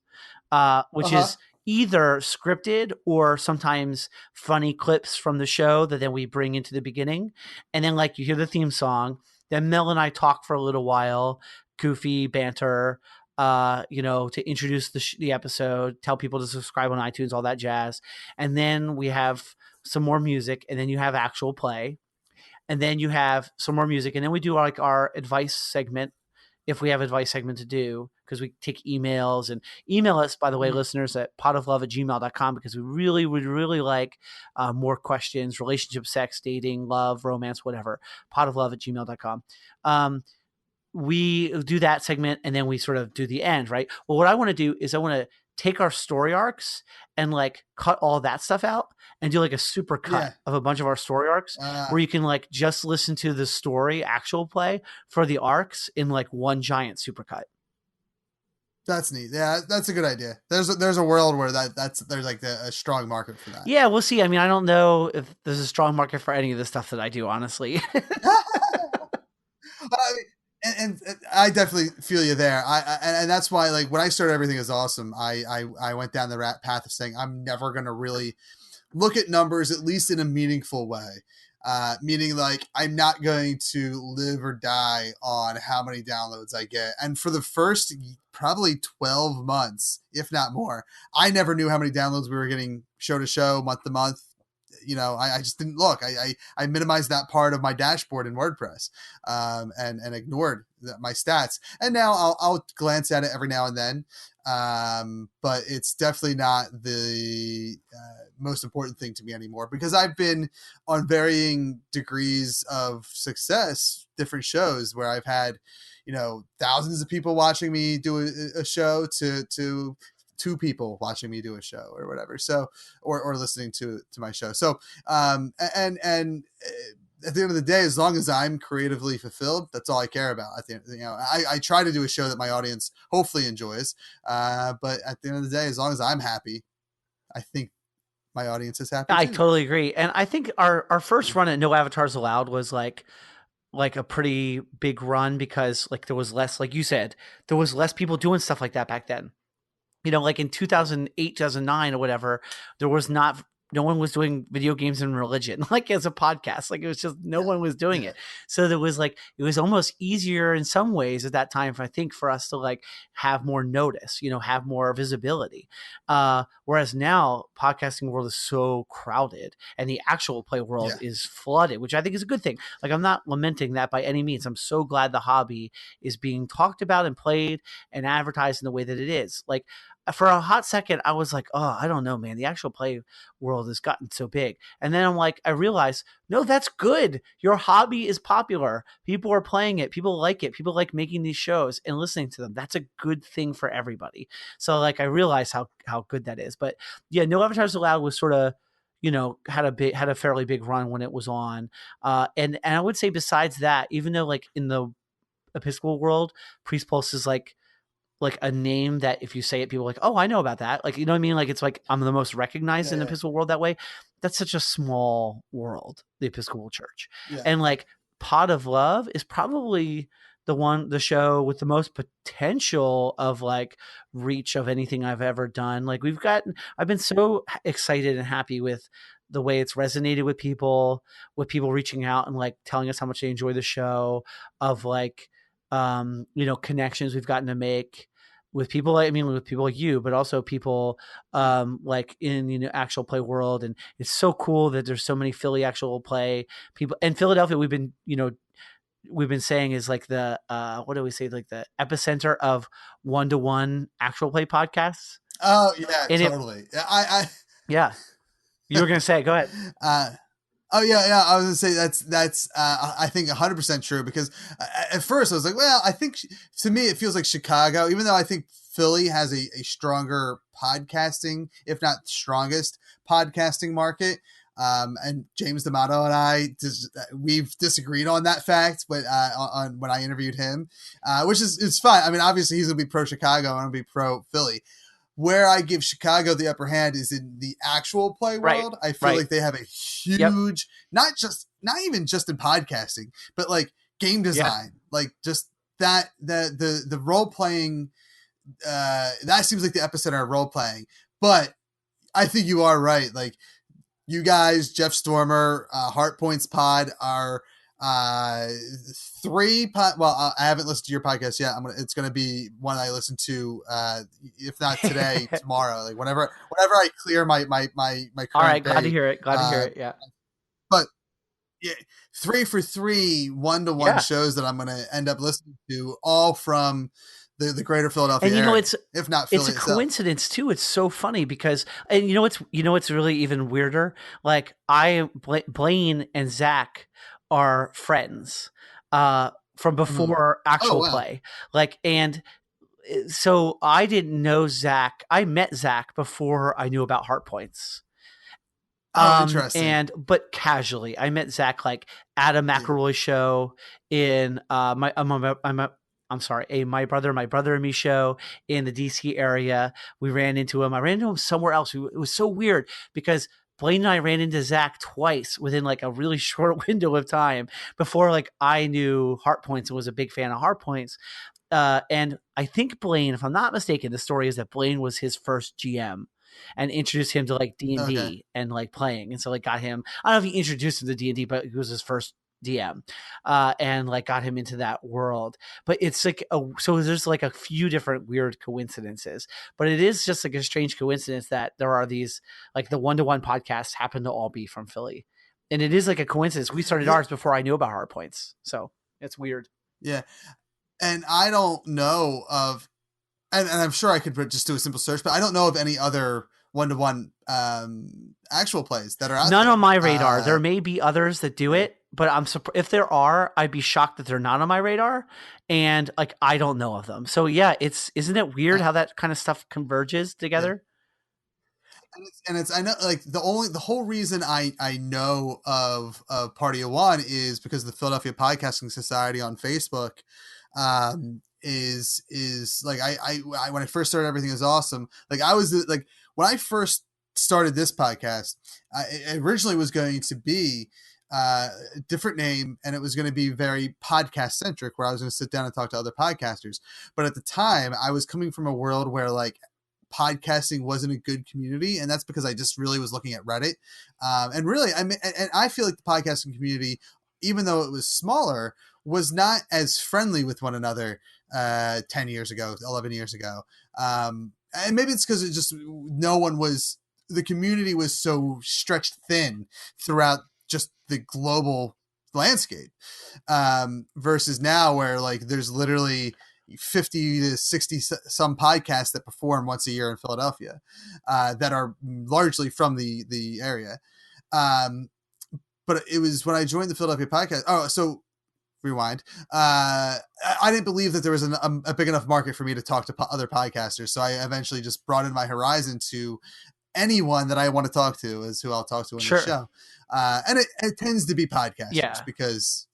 Speaker 7: which is either scripted or sometimes funny clips from the show that then we bring into the beginning. And then like you hear the theme song, then Mel and I talk for a little while, goofy banter, to introduce the episode, tell people to subscribe on iTunes, all that jazz. And then we have some more music, and then you have actual play, and then you have some more music, and then we do like our advice segment if we have advice segment to do, because we take emails. And email us, by the way, listeners, at potoflove@gmail.com, because we really would really like more questions, relationship, sex, dating, love, romance, whatever. potoflove@gmail.com. We do that segment, and then we sort of do the end, right? Well, what I want to do is I want to take our story arcs and like cut all that stuff out and do like a super cut of a bunch of our story arcs where you can like just listen to the story actual play for the arcs in like one giant super cut.
Speaker 1: That's neat. Yeah, that's a good idea. There's a world where there's like a strong market for that.
Speaker 7: Yeah, we'll see. I mean, I don't know if there's a strong market for any of the stuff that I do, honestly.
Speaker 1: I mean, and I definitely feel you there. And that's why, like, when I started Everything Is Awesome, I went down the path of saying I'm never going to really look at numbers, at least in a meaningful way. Meaning, like, I'm not going to live or die on how many downloads I get. And for the first probably 12 months, if not more, I never knew how many downloads we were getting show to show, month to month. You know, I just didn't look. I minimized that part of my dashboard in WordPress, and ignored my stats. And now I'll glance at it every now and then, but it's definitely not the most important thing to me anymore, because I've been on varying degrees of success, different shows where I've had, you know, thousands of people watching me do a show to 2 people watching me do a show or whatever. So, or listening to my show. So, and at the end of the day, as long as I'm creatively fulfilled, that's all I care about. I think, you know, I try to do a show that my audience hopefully enjoys. But at the end of the day, as long as I'm happy, I think my audience is happy
Speaker 7: I
Speaker 1: too.
Speaker 7: totally agree. And I think our first run at No Avatars Allowed was like a pretty big run, because like there was less, like you said, there was less people doing stuff like that back then. You know, like in 2008, 2009 or whatever, there was no one was doing video games and religion, like as a podcast. Like it was just, no one was doing it. So there was like, it was almost easier in some ways at that time, I think, for us to like have more notice, you know, have more visibility. Whereas now podcasting world is so crowded and the actual play world is flooded, which I think is a good thing. Like I'm not lamenting that by any means. I'm so glad the hobby is being talked about and played and advertised in the way that it is. Like, for a hot second, I was like, oh, I don't know, man. The actual play world has gotten so big. And then I'm like, I realized, no, that's good. Your hobby is popular. People are playing it. People like it. People like making these shows and listening to them. That's a good thing for everybody. So like, I realized how good that is. But yeah, No Avatars Allowed was sort of, you know, had a fairly big run when it was on. And I would say besides that, even though like in the Episcopal world, Priest Pulse is like a name that if you say it, people are like, oh, I know about that. Like, you know what I mean? Like, it's like I'm the most recognized in the Episcopal world that way. That's such a small world, the Episcopal Church. Yeah. And like Pot of Love is probably the show with the most potential of like reach of anything I've ever done. Like I've been so excited and happy with the way it's resonated with people reaching out and like telling us how much they enjoy the show, of like, you know, connections we've gotten to make with people. I mean, with people like you, but also people like in, you know, actual play world. And it's so cool that there's so many Philly actual play people. And Philadelphia, we've been saying is like the what do we say, like the epicenter of one-to-one actual play podcasts.
Speaker 1: Oh yeah, and totally.
Speaker 7: Yeah, you were gonna say, go ahead.
Speaker 1: Oh yeah. I was gonna say that's I think 100% true, because at first I was like, well, I think to me it feels like Chicago, even though I think Philly has a stronger podcasting, if not strongest podcasting market. And James D'Amato and we've disagreed on that fact, but on when I interviewed him, which is fine. I mean, obviously he's gonna be pro Chicago, I'm gonna be pro Philly. Where I give Chicago the upper hand is in the actual play world. Right. I feel like they have a huge, not even just in podcasting, but like game design, like just that the role playing, that seems like the epicenter of role playing. But I think you are right. Like you guys, Jeff Stormer, Heart Points Pod are 3 well, I haven't listened to your podcast yet. It's gonna be one I listen to, if not today, tomorrow, like whenever I clear my current
Speaker 7: all right,
Speaker 1: day.
Speaker 7: Glad to hear it. Yeah.
Speaker 1: But yeah, 3 for 3 one-to-one shows that I'm gonna end up listening to, all from the greater Philadelphia
Speaker 7: area. And you know, it's
Speaker 1: if not Philly
Speaker 7: it's a
Speaker 1: itself.
Speaker 7: coincidence too. It's so funny because, and you know what's really even weirder. Like Blaine and Zach are friends from before actual play. Like, and so I didn't know Zach. I met Zach before I knew about Heart Points.
Speaker 1: Interesting.
Speaker 7: But casually, I met Zach like at a McElroy show in a My Brother and Me show in the DC area. We ran into him. I ran into him somewhere else. It was so weird because Blaine and I ran into Zach twice within like a really short window of time before like I knew Heart Points and was a big fan of Heart Points. And I think Blaine, if I'm not mistaken, the story is that Blaine was his first GM and introduced him to like D&D
Speaker 1: Okay.
Speaker 7: and like playing. And so like got him, I don't know if he introduced him to D&D, but it was his first DM and like got him into that world. But it's like, so there's like a few different weird coincidences, but it is just like a strange coincidence that there are these, like the one-to-one podcasts happen to all be from Philly. And it is like a coincidence. We started ours before I knew about Hard Points. So it's weird.
Speaker 1: Yeah. And I don't know of, and I'm sure I could just do a simple search, but I don't know of any other one-to-one actual plays that are out
Speaker 7: None
Speaker 1: there.
Speaker 7: on my radar. There may be others that do it, but I'm if there are, I'd be shocked that they're not on my radar, and like I don't know of them. So yeah, isn't it weird how that kind of stuff converges together?
Speaker 1: And it's I know like the whole reason I know of Party of One is because the Philadelphia Podcasting Society on Facebook is like I when I first started Everything Is Awesome, like I was like when I first started this podcast, it originally was going to be a different name, and it was going to be very podcast centric, where I was going to sit down and talk to other podcasters. But at the time, I was coming from a world where like podcasting wasn't a good community, and that's because I just really was looking at Reddit, and really and I feel like the podcasting community, even though it was smaller, was not as friendly with one another 10 years ago, 11 years ago. And maybe it's because it just the community was so stretched thin throughout just the global landscape, versus now where like there's literally 50 to 60 some podcasts that perform once a year in Philadelphia, that are largely from the area. But it was when I joined the Philadelphia podcast. Oh, so rewind. I didn't believe that there was a big enough market for me to talk to other podcasters. So I eventually just broadened my horizon to anyone that I want to talk to is who I'll talk to on the show. And it tends to be podcasters because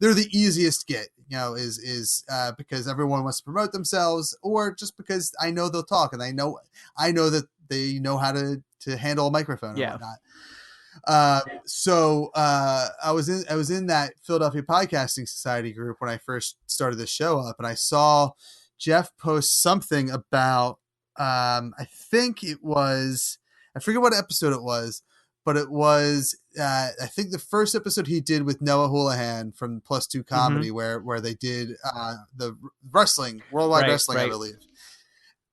Speaker 1: they're the easiest get, is because everyone wants to promote themselves, or just because I know they'll talk and I know that they know how to handle a microphone and whatnot. So I was in that Philadelphia Podcasting Society group when I first started the show up, and I saw Jeff post something about, I think it was, I forget what episode it was, but it was, I think the first episode he did with Noah Houlihan from Plus Two Comedy, where they did the wrestling, worldwide wrestling, I believe.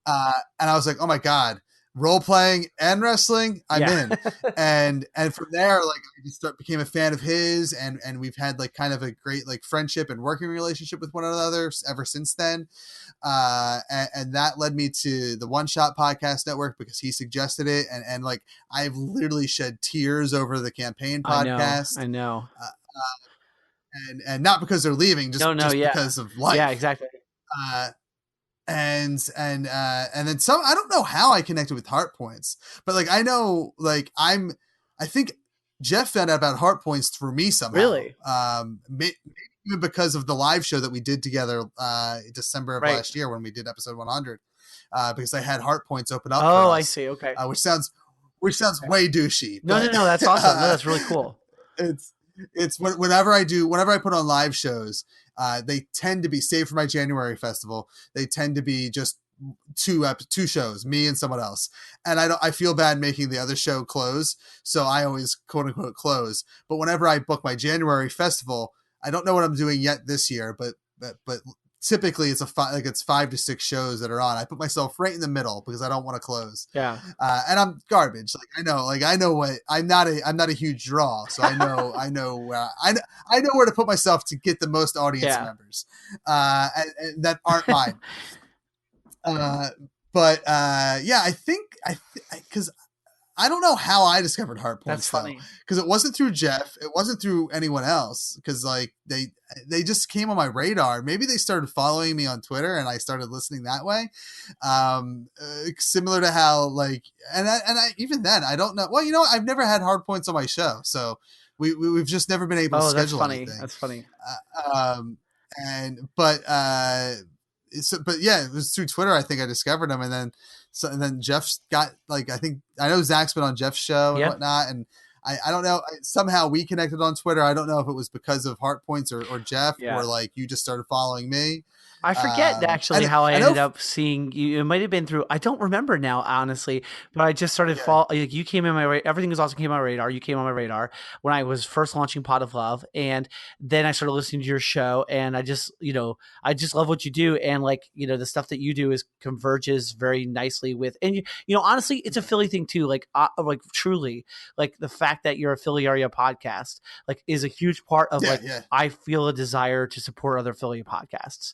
Speaker 1: And I was like, oh my God, role playing and wrestling, I'm in. And from there, like I just became a fan of his, and we've had like kind of a great like friendship and working relationship with one another ever since then. And that led me to the One Shot Podcast Network because he suggested it, and like I've literally shed tears over the campaign podcast.
Speaker 7: I know.
Speaker 1: And not because they're leaving, just because of life.
Speaker 7: Yeah, exactly.
Speaker 1: And then some, I don't know how I connected with Heart Points, but like I know, like I think Jeff found out about Heart Points through me somehow.
Speaker 7: Really?
Speaker 1: Maybe even because of the live show that we did together December of last year when we did episode 100, because I had Heart Points open up.
Speaker 7: Oh, I see. Okay.
Speaker 1: Which sounds way douchey.
Speaker 7: No, that's awesome. No, that's really cool.
Speaker 1: It's whenever I put on live shows, they tend to be, save for my January festival, they tend to be just two shows, me and someone else. And I feel bad making the other show close. So I always quote unquote close. But whenever I book my January festival, I don't know what I'm doing yet this year, but typically it's 5 to 6 shows that are on. I put myself right in the middle because I don't want to close.
Speaker 7: Yeah.
Speaker 1: And I'm garbage. I know what I'm not a huge draw. So I know where to put myself to get the most audience members, and that aren't mine. I think because I don't know how I discovered Heart Points.
Speaker 7: That's funny
Speaker 1: because it wasn't through Jeff. It wasn't through anyone else. Because like they just came on my radar. Maybe they started following me on Twitter and I started listening that way. Similar to how like, and I even then I don't know. Well, I've nenever had Heart Points on my show, so we've just never been able to schedule anything.
Speaker 7: That's funny.
Speaker 1: But yeah, it was through Twitter I think I discovered them, and then So and then Jeff's got like I know Zach's been on Jeff's show and whatnot, and I don't know, somehow we connected on Twitter. I don't know if it was because of Heart Points or Jeff or like you just started following me.
Speaker 7: I forget actually how I ended up seeing you. It might have been through, I don't remember now, honestly, but I just started like you came in my radar. Everything was also came on my radar. You came on my radar when I was first launching Pot of Love. And then I started listening to your show, and I just love what you do. And like, the stuff that you do converges very nicely with, and honestly, it's a Philly thing too. Like truly, like the fact that you're a Philly area podcast, like is a huge part of I feel a desire to support other Philly podcasts.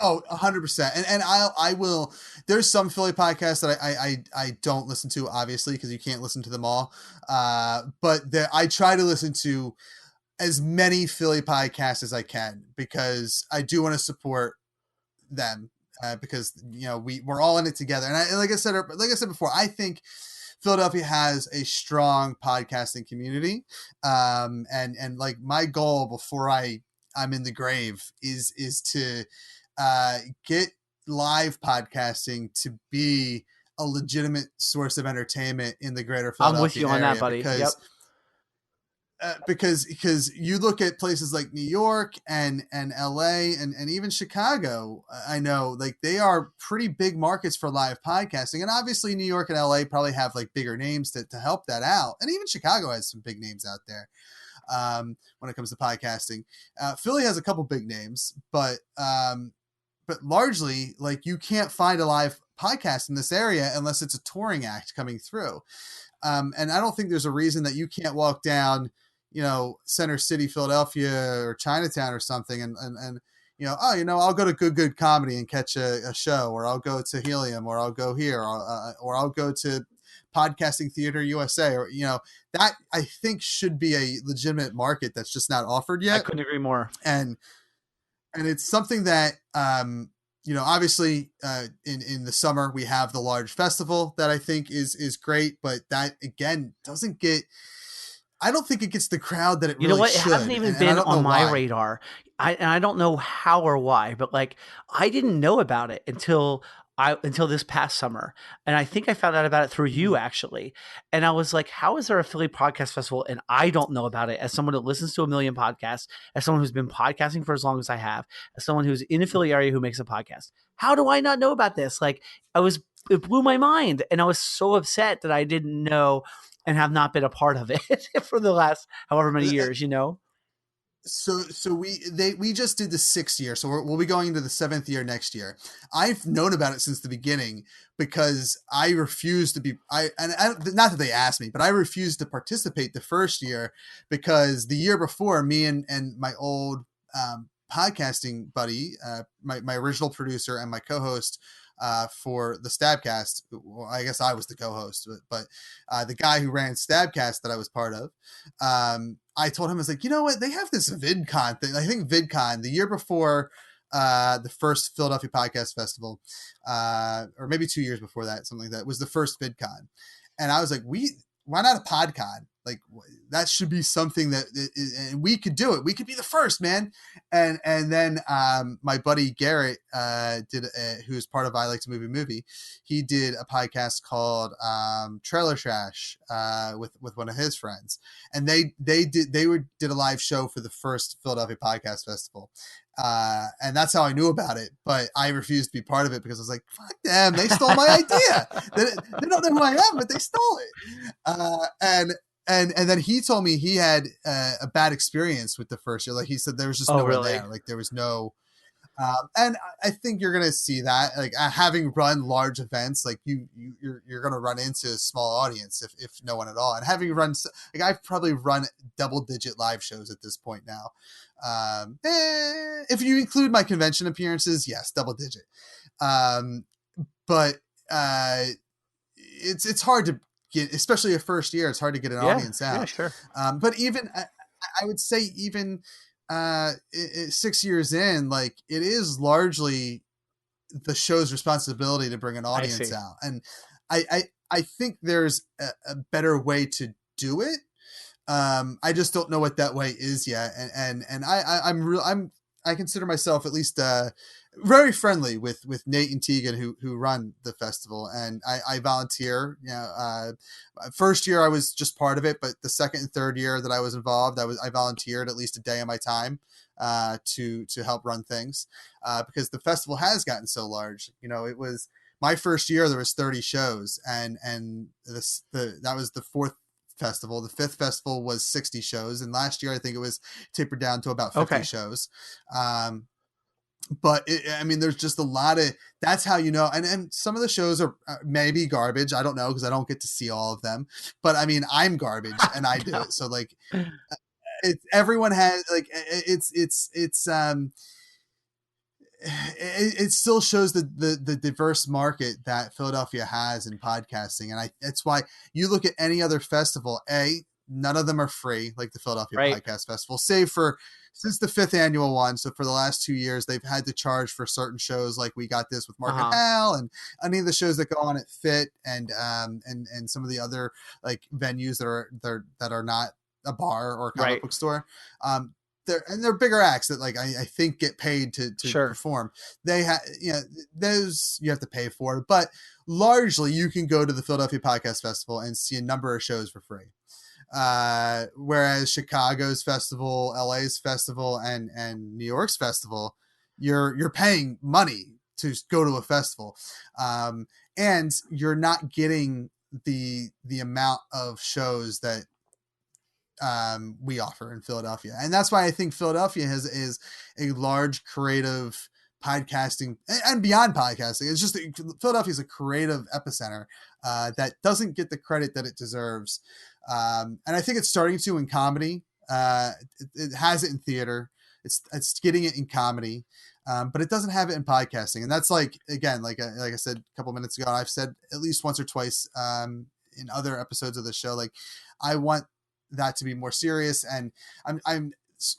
Speaker 1: Oh, 100%. And I will, there's some Philly podcasts that I don't listen to, obviously, because you can't listen to them all. But I try to listen to as many Philly podcasts as I can, because I do want to support them, because, we're all in it together. And like I said before, I think Philadelphia has a strong podcasting community. And like my goal before I'm in the grave is to get live podcasting to be a legitimate source of entertainment in the greater Philadelphia area.
Speaker 7: I'm with you on that, buddy.
Speaker 1: Because you look at places like New York and LA and even Chicago, I know like they are pretty big markets for live podcasting. And obviously New York and LA probably have like bigger names to help that out. And even Chicago has some big names out there. When it comes to podcasting, Philly has a couple big names, but largely, like, you can't find a live podcast in this area unless it's a touring act coming through. And I don't think there's a reason that you can't walk down, Center City, Philadelphia, or Chinatown or something, and I'll go to Good Comedy and catch a show, or I'll go to Helium, or I'll go here, or I'll go to Podcasting Theater USA, or that I think should be a legitimate market that's just not offered yet.
Speaker 7: I couldn't agree more.
Speaker 1: And it's something that, obviously in the summer we have the large festival that I think is great, but that again I don't think it gets the crowd that it really should.
Speaker 7: It hasn't even been on my radar. I don't know how or why, but like I didn't know about it until this past summer. And I think I found out about it through you, actually. And I was like, how is there a Philly podcast festival? And I don't know about it, as someone that listens to a million podcasts, as someone who's been podcasting for as long as I have, as someone who's in the Philly area who makes a podcast. How do I not know about this? Like it blew my mind. And I was so upset that I didn't know and have not been a part of it for the last however many years, So
Speaker 1: we just did the 6th year, so we'll be going into the 7th year next year. I've known about it since the beginning because I refused to be. Not that they asked me, but I refused to participate the first year because the year before, me and my old podcasting buddy, my original producer and my co-host for the Stabcast. Well, I guess I was the co-host, but the guy who ran Stabcast that I was part of, I told him, I was like, you know what? They have this VidCon thing. I think VidCon the year before the first Philadelphia Podcast Festival, or maybe 2 years before that, something like that, was the first VidCon. And I was like, why not a PodCon? Like that should be something that and we could do it. We could be the first, man. And then my buddy Garrett who's part of I Like to Movie. He did a podcast called Trailer Trash with one of his friends, and they did a live show for the first Philadelphia Podcast Festival. And that's how I knew about it, but I refused to be part of it because I was like, fuck them. They stole my idea. They don't know who I am, but they stole it. And then he told me he had a bad experience with the first year. Like he said, there was just no one there. Like there was no, and I think you're going to see that, like having run large events, like you're going to run into a small audience if no one at all. And having run, like I've probably run double-digit live shows at this point now. If you include my convention appearances, yes, double-digit. But it's hard to get, especially a first year. It's hard to get an audience out.
Speaker 7: Yeah, sure.
Speaker 1: But even I would say even 6 years in, like it is largely the show's responsibility to bring an audience out, and I think there's a better way to do it. I just don't know what that way is yet, and I consider myself at least very friendly with Nate and Tegan who run the festival, and I volunteer. First year I was just part of it, but the second and third year that I was involved, I volunteered at least a day of my time to help run things because the festival has gotten so large. It was my first year there was 30 shows, and that was the fourth festival. The fifth festival was 60 shows, and last year I think it was tapered down to about 50 shows. But there's just a lot of, that's how and some of the shows are maybe garbage. I don't know, because I don't get to see all of them, but I'm garbage and I do it. So like everyone has like, it still shows the diverse market that Philadelphia has in podcasting. And that's why you look at any other festival, none of them are free, like the Philadelphia Podcast Festival, save for since the 5th annual one. So for the last 2 years, they've had to charge for certain shows. Like we got this with Mark and Hal, and any of the shows that go on at Fit and some of the other like venues that are not a bar or a comic book store. They're bigger acts that like I think get paid to perform. They have those you have to pay for, but largely you can go to the Philadelphia Podcast Festival and see a number of shows for free. Whereas Chicago's festival, LA's festival, and New York's festival, you're paying money to go to a festival, and you're not getting the amount of shows that we offer in Philadelphia. And that's why I think Philadelphia is a large creative podcasting and beyond podcasting. It's just Philadelphia is a creative epicenter that doesn't get the credit that it deserves. And I think it's starting to in comedy. It has it in theater. It's getting it in comedy, but it doesn't have it in podcasting. And that's like, again, like I said a couple minutes ago, I've said at least once or twice in other episodes of the show, like I want that to be more serious. And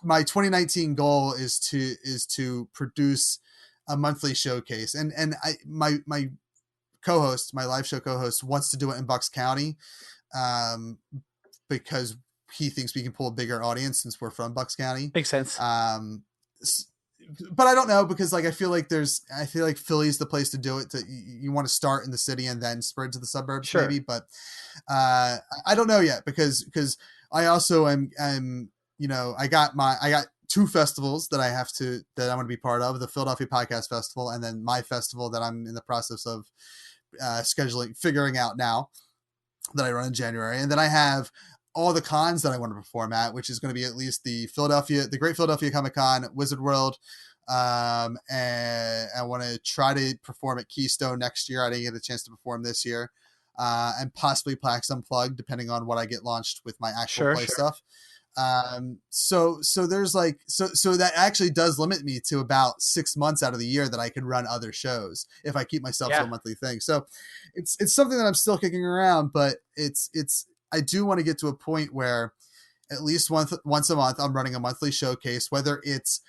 Speaker 1: my 2019 goal is to produce a monthly showcase. And my co-host, my live show co-host, wants to do it in Bucks County, because he thinks we can pull a bigger audience since we're from Bucks County.
Speaker 7: Makes sense.
Speaker 1: But I don't know, because like I feel like Philly's the place to do it. You want to start in the city and then spread to the suburbs, maybe. But I don't know yet, because I also am I got 2 festivals that I'm going to be part of: the Philadelphia Podcast Festival, and then my festival that I'm in the process of figuring out now, that I run in January. And then I have all the cons that I want to perform at, which is going to be at least the Great Philadelphia Comic Con, Wizard World. And I want to try to perform at Keystone next year. I didn't get a chance to perform this year. And possibly PAX Unplugged, depending on what I get launched with my actual play stuff. So there's like, so that actually does limit me to about 6 months out of the year that I can run other shows if I keep myself to a monthly thing. So it's something that I'm still kicking around, but I do want to get to a point where at least once a month I'm running a monthly showcase, whether it's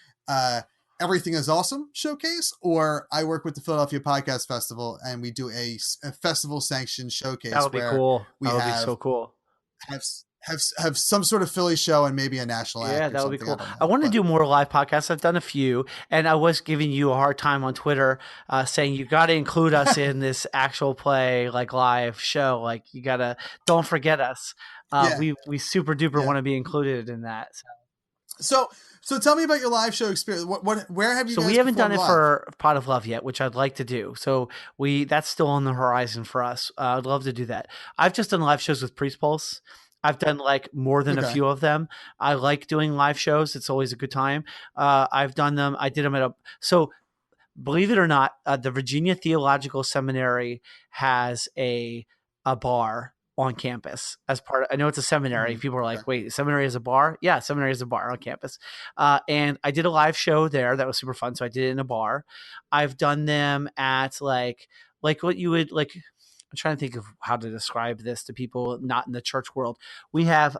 Speaker 1: Everything is Awesome showcase, or I work with the Philadelphia Podcast Festival and we do a festival sanctioned showcase.
Speaker 7: That would be cool.
Speaker 1: That would be so cool. Have some sort of Philly show and maybe a national act.
Speaker 7: Yeah, that would be cool. I want to do more live podcasts. I've done a few, and I was giving you a hard time on Twitter, saying you got to include us in this actual play, like live show. Like you don't forget us. We super duper want to be included in that.
Speaker 1: So tell me about your live show experience. Where have you? So
Speaker 7: we haven't done it for Pot of Love yet, which I'd like to do. So that's still on the horizon for us. I'd love to do that. I've just done live shows with Priest Pulse. I've done like more than a few of them. I like doing live shows. It's always a good time. I've done them. I did them so believe it or not, the Virginia Theological Seminary has a bar on campus as part of, I know it's a seminary. Mm-hmm. People are like, wait, seminary is a bar? Yeah, seminary is a bar on campus. And I did a live show there. That was super fun. So I did it in a bar. I've done them at like what you would like. I'm trying to think of how to describe this to people not in the church world. We have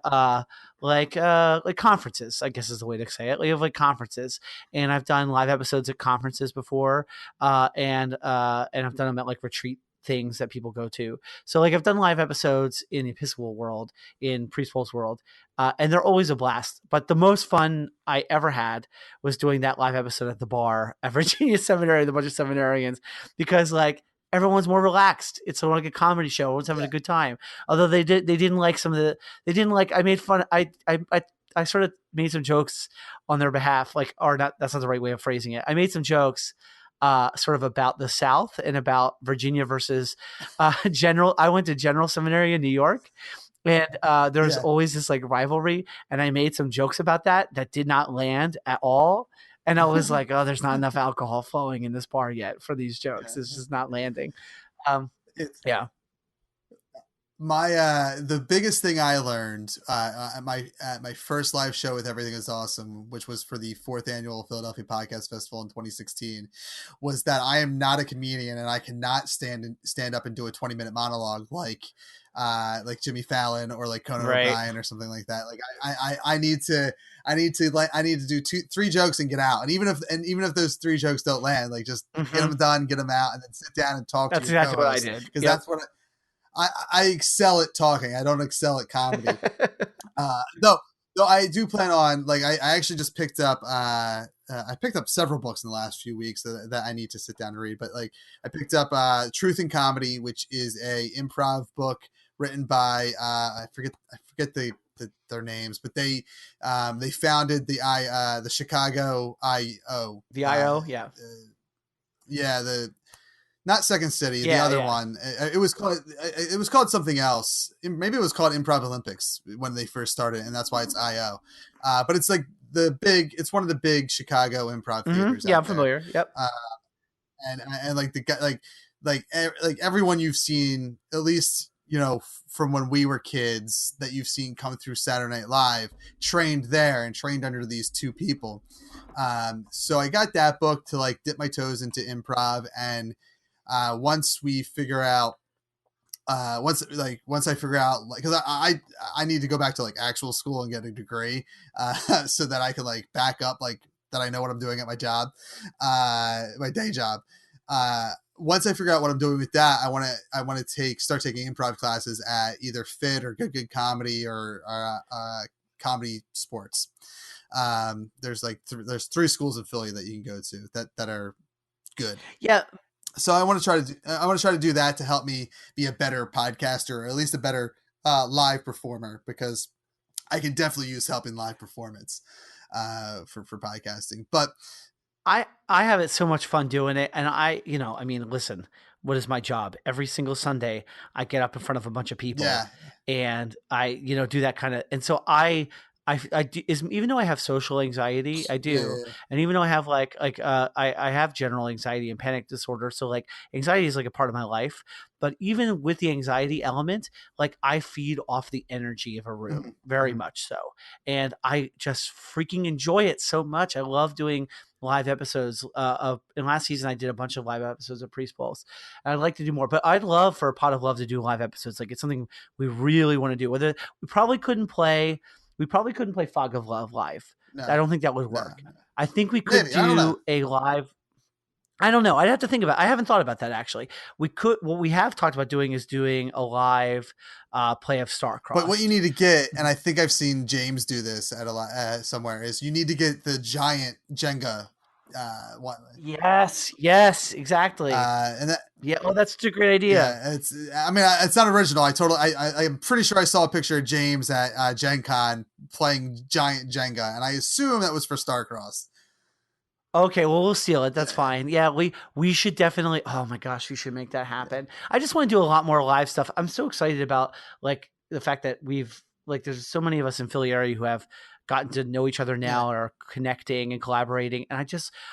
Speaker 7: like conferences, I guess is the way to say it. We have like conferences, and I've done live episodes at conferences before, and I've done them at like retreat things that people go to. So like I've done live episodes in the Episcopal world, in Priest Pulse world, and they're always a blast. But the most fun I ever had was doing that live episode at the bar at Virginia Seminary, with a bunch of seminarians, because like everyone's more relaxed. It's sort of like a comedy show. Everyone's having a good time. Although they didn't like I made fun. I sort of made some jokes on their behalf, like, or not, that's not the right way of phrasing it. I made some jokes sort of about the South and about Virginia versus General. I went to General Seminary in New York, and there's always this like rivalry. And I made some jokes about that did not land at all. And I was like, oh, there's not enough alcohol flowing in this bar yet for these jokes. It's just not landing. Yeah.
Speaker 1: My the biggest thing I learned at my first live show with Everything Is Awesome, which was for the 4th annual Philadelphia Podcast Festival in 2016, was that I am not a comedian and I cannot stand up and do a 20-minute monologue like Jimmy Fallon or like Conan O'Brien or something like that. Like I need to do 2-3 jokes and get out. And even if those 3 jokes don't land, like just get them done, get them out, and then sit down and talk.
Speaker 7: That's
Speaker 1: to your
Speaker 7: exactly what I
Speaker 1: co-host,
Speaker 7: did.
Speaker 1: because that's what I excel at talking. I don't excel at comedy. Though I do plan on, like, I actually just picked up I picked up several books in the last few weeks that I need to sit down and read. But like I picked up Truth in Comedy, which is a improv book written by I forget their names, but they founded the Chicago IO.
Speaker 7: The IO,
Speaker 1: not Second City, the other one. It was called something else. Maybe it was called Improv Olympics when they first started, and that's why it's IO. But it's like it's one of the big Chicago improv theaters.
Speaker 7: Yeah, I'm familiar. Yep.
Speaker 1: And like the guy, like everyone you've seen, at least, you know, from when we were kids, that you've seen come through Saturday Night Live, trained there and trained under these 2 people. So I got that book to like dip my toes into improv. And once I figure out, like, cause I need to go back to like actual school and get a degree, so that I can like back up, like, that I know what I'm doing at my job, my day job. Once I figure out what I'm doing with that, I want to start taking improv classes at either Fit or Good Comedy or Comedy Sports. There's like there's 3 schools in Philly that you can go to that are good.
Speaker 7: Yeah.
Speaker 1: So I want to try to do that to help me be a better podcaster, or at least a better live performer, because I can definitely use help in live performance for podcasting. But
Speaker 7: I have it so much fun doing it. And listen, what is my job? Every single Sunday, I get up in front of a bunch of people and I, do that kind of, and so I do, even though I have social anxiety, I do. Yeah. And even though I have I have general anxiety and panic disorder. So like anxiety is like a part of my life, but even with the anxiety element, like I feed off the energy of a room very much so. And I just freaking enjoy it so much. I love doing live episodes in last season I did a bunch of live episodes of Priest Pulse. And I'd like to do more, but I'd love for a Pot of Love to do live episodes. Like it's something we really want to do. Whether we probably couldn't play Fog of Love live. No, I don't think that would work. No. I think we could do a live. I don't know. I'd have to think about it. I haven't thought about that actually. We could. What we have talked about doing is doing a live play of Starcrossed.
Speaker 1: But what you need to get, and I think I've seen James do this at a lot somewhere, is you need to get the giant Jenga.
Speaker 7: Yes, exactly.
Speaker 1: And that,
Speaker 7: that's a great idea.
Speaker 1: Yeah, it's not original. I'm pretty sure I saw a picture of James at Gen Con playing giant Jenga, and I assume that was for Starcrossed.
Speaker 7: Okay, well, we'll steal it. That's fine. Yeah, we should definitely. Oh my gosh, we should make that happen. I just want to do a lot more live stuff. I'm so excited about like the fact that there's so many of us in Philly area who have gotten to know each other now, or connecting and collaborating. And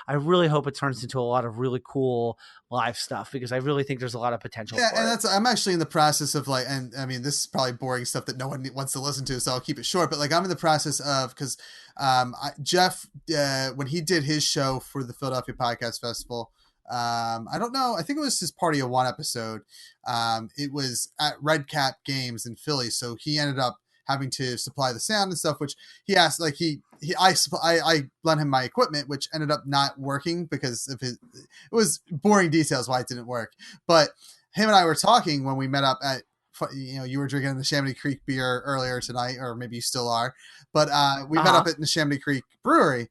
Speaker 7: I really hope it turns into a lot of really cool live stuff, because I really think there's a lot of potential for it.
Speaker 1: I'm actually in the process of and I mean, this is probably boring stuff that no one wants to listen to, so I'll keep it short, but like I'm in the process of, because Jeff, when he did his show for the Philadelphia Podcast Festival, I don't know, I think it was his Party of One episode. It was at Red Cap Games in Philly, so he ended up having to supply the sound and stuff, which he asked, like I lent him my equipment, which ended up not working because of it was boring details why it didn't work. But him and I were talking when we met up at, you were drinking the Neshaminy Creek beer earlier tonight, or maybe you still are, but we met up at Neshaminy Creek Brewery.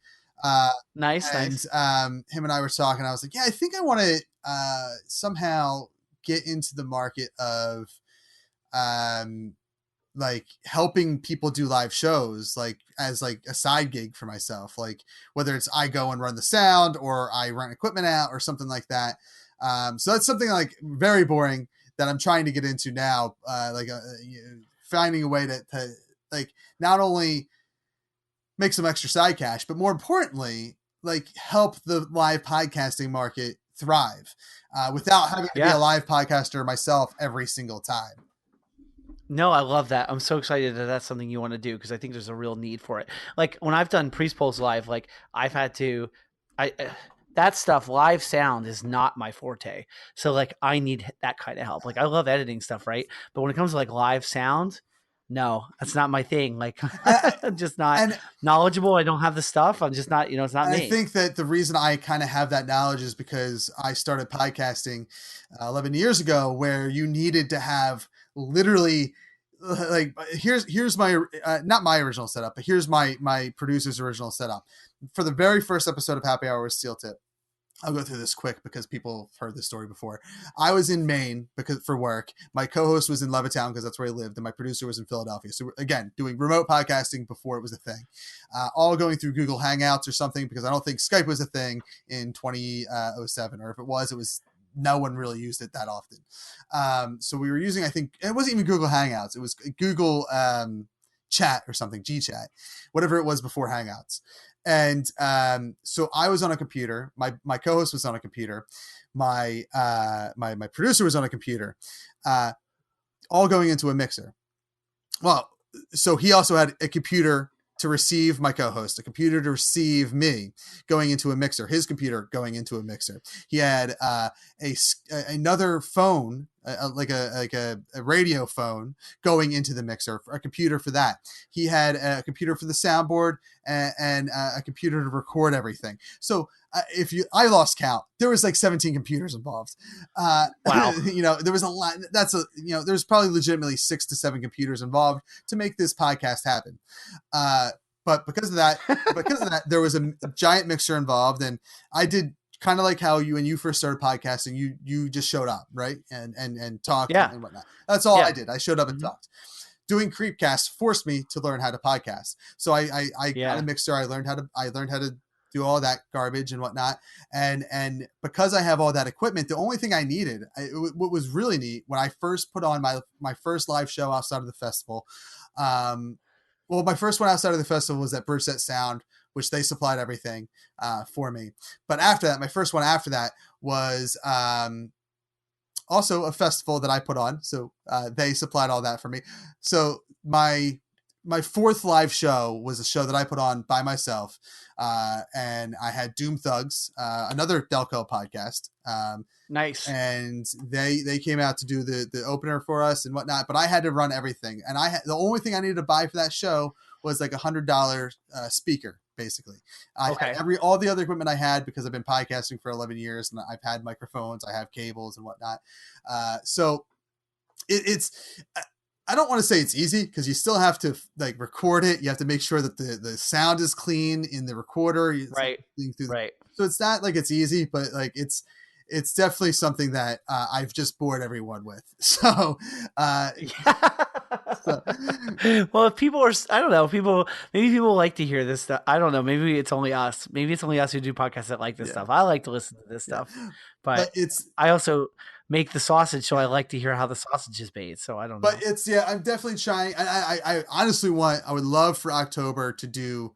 Speaker 7: Nice.
Speaker 1: Him and I were talking. I was like, yeah, I think I want to somehow get into the market of like helping people do live shows, like as like a side gig for myself, like whether it's I go and run the sound or I rent equipment out or something like that. So that's something like very boring that I'm trying to get into now, finding a way to like not only make some extra side cash, but more importantly, like help the live podcasting market thrive without having to be a live podcaster myself every single time.
Speaker 7: No, I love that. I'm so excited that that's something you want to do, because I think there's a real need for it. Like when I've done Priest Pulse Live, like I've had to, that stuff, live sound is not my forte. So like I need that kind of help. Like I love editing stuff, right? But when it comes to like live sound, no, that's not my thing. Like I'm just not knowledgeable. I don't have the stuff. I'm just not, it's not me.
Speaker 1: I think that the reason I kind of have that knowledge is because I started podcasting 11 years ago, where you needed to have literally like, here's my, not my original setup, but here's my producer's original setup. For the very first episode of Happy Hour with Steel Tip, I'll go through this quick because people have heard this story before. I was in Maine for work. My co-host was in Levittown because that's where he lived, and my producer was in Philadelphia. So again, doing remote podcasting before it was a thing. All going through Google Hangouts or something, because I don't think Skype was a thing in 2007, or if it was no one really used it that often. So we were using, I think it wasn't even Google Hangouts. It was Google Chat or something, Gchat, whatever it was before Hangouts. And so I was on a computer. My co-host was on a computer. My producer was on a computer, all going into a mixer. Well, so he also had a computer to receive my co-host, a computer to receive me, going into a mixer, his computer going into a mixer. He had another phone, like a radio phone going into the mixer, a computer for that. He had a computer for the soundboard and a computer to record everything. So I lost count. There was like 17 computers involved.
Speaker 7: Wow.
Speaker 1: There was a lot. There's probably legitimately 6 to 7 computers involved to make this podcast happen. But because of that, there was a giant mixer involved, and I did kind of like how when you first started podcasting, you just showed up, right? And talked and whatnot. That's all I did. I showed up and talked. Doing Creepcast forced me to learn how to podcast. So I got a mixer. I learned how to do all that garbage and whatnot. And because I have all that equipment, the only thing I needed, what was really neat when I first put on my first live show outside of the festival. Well, my first one outside of the festival was at Burset Sound, which they supplied everything for me. But after that, my first one after that was also a festival that I put on. So they supplied all that for me. So my fourth live show was a show that I put on by myself. And I had Doom Thugs, another Delco podcast.
Speaker 7: Nice.
Speaker 1: And they came out to do the opener for us and whatnot, but I had to run everything. And the only thing I needed to buy for that show was like $100 speaker, basically. I had all the other equipment I had because I've been podcasting for 11 years and I've had microphones, I have cables and whatnot. So it's, I don't want to say it's easy because you still have to like record it. You have to make sure that the sound is clean in the recorder.
Speaker 7: Right.
Speaker 1: So it's not like it's easy, but like it's definitely something that I've just bored everyone with. So,
Speaker 7: well, if people are, I don't know, maybe people like to hear this stuff. I don't know. Maybe it's only us. Maybe it's only us who do podcasts that like this stuff. I like to listen to this stuff, but I also make the sausage, so I like to hear how the sausage is made. So I don't know.
Speaker 1: But I'm definitely trying. I honestly I would love for October to do.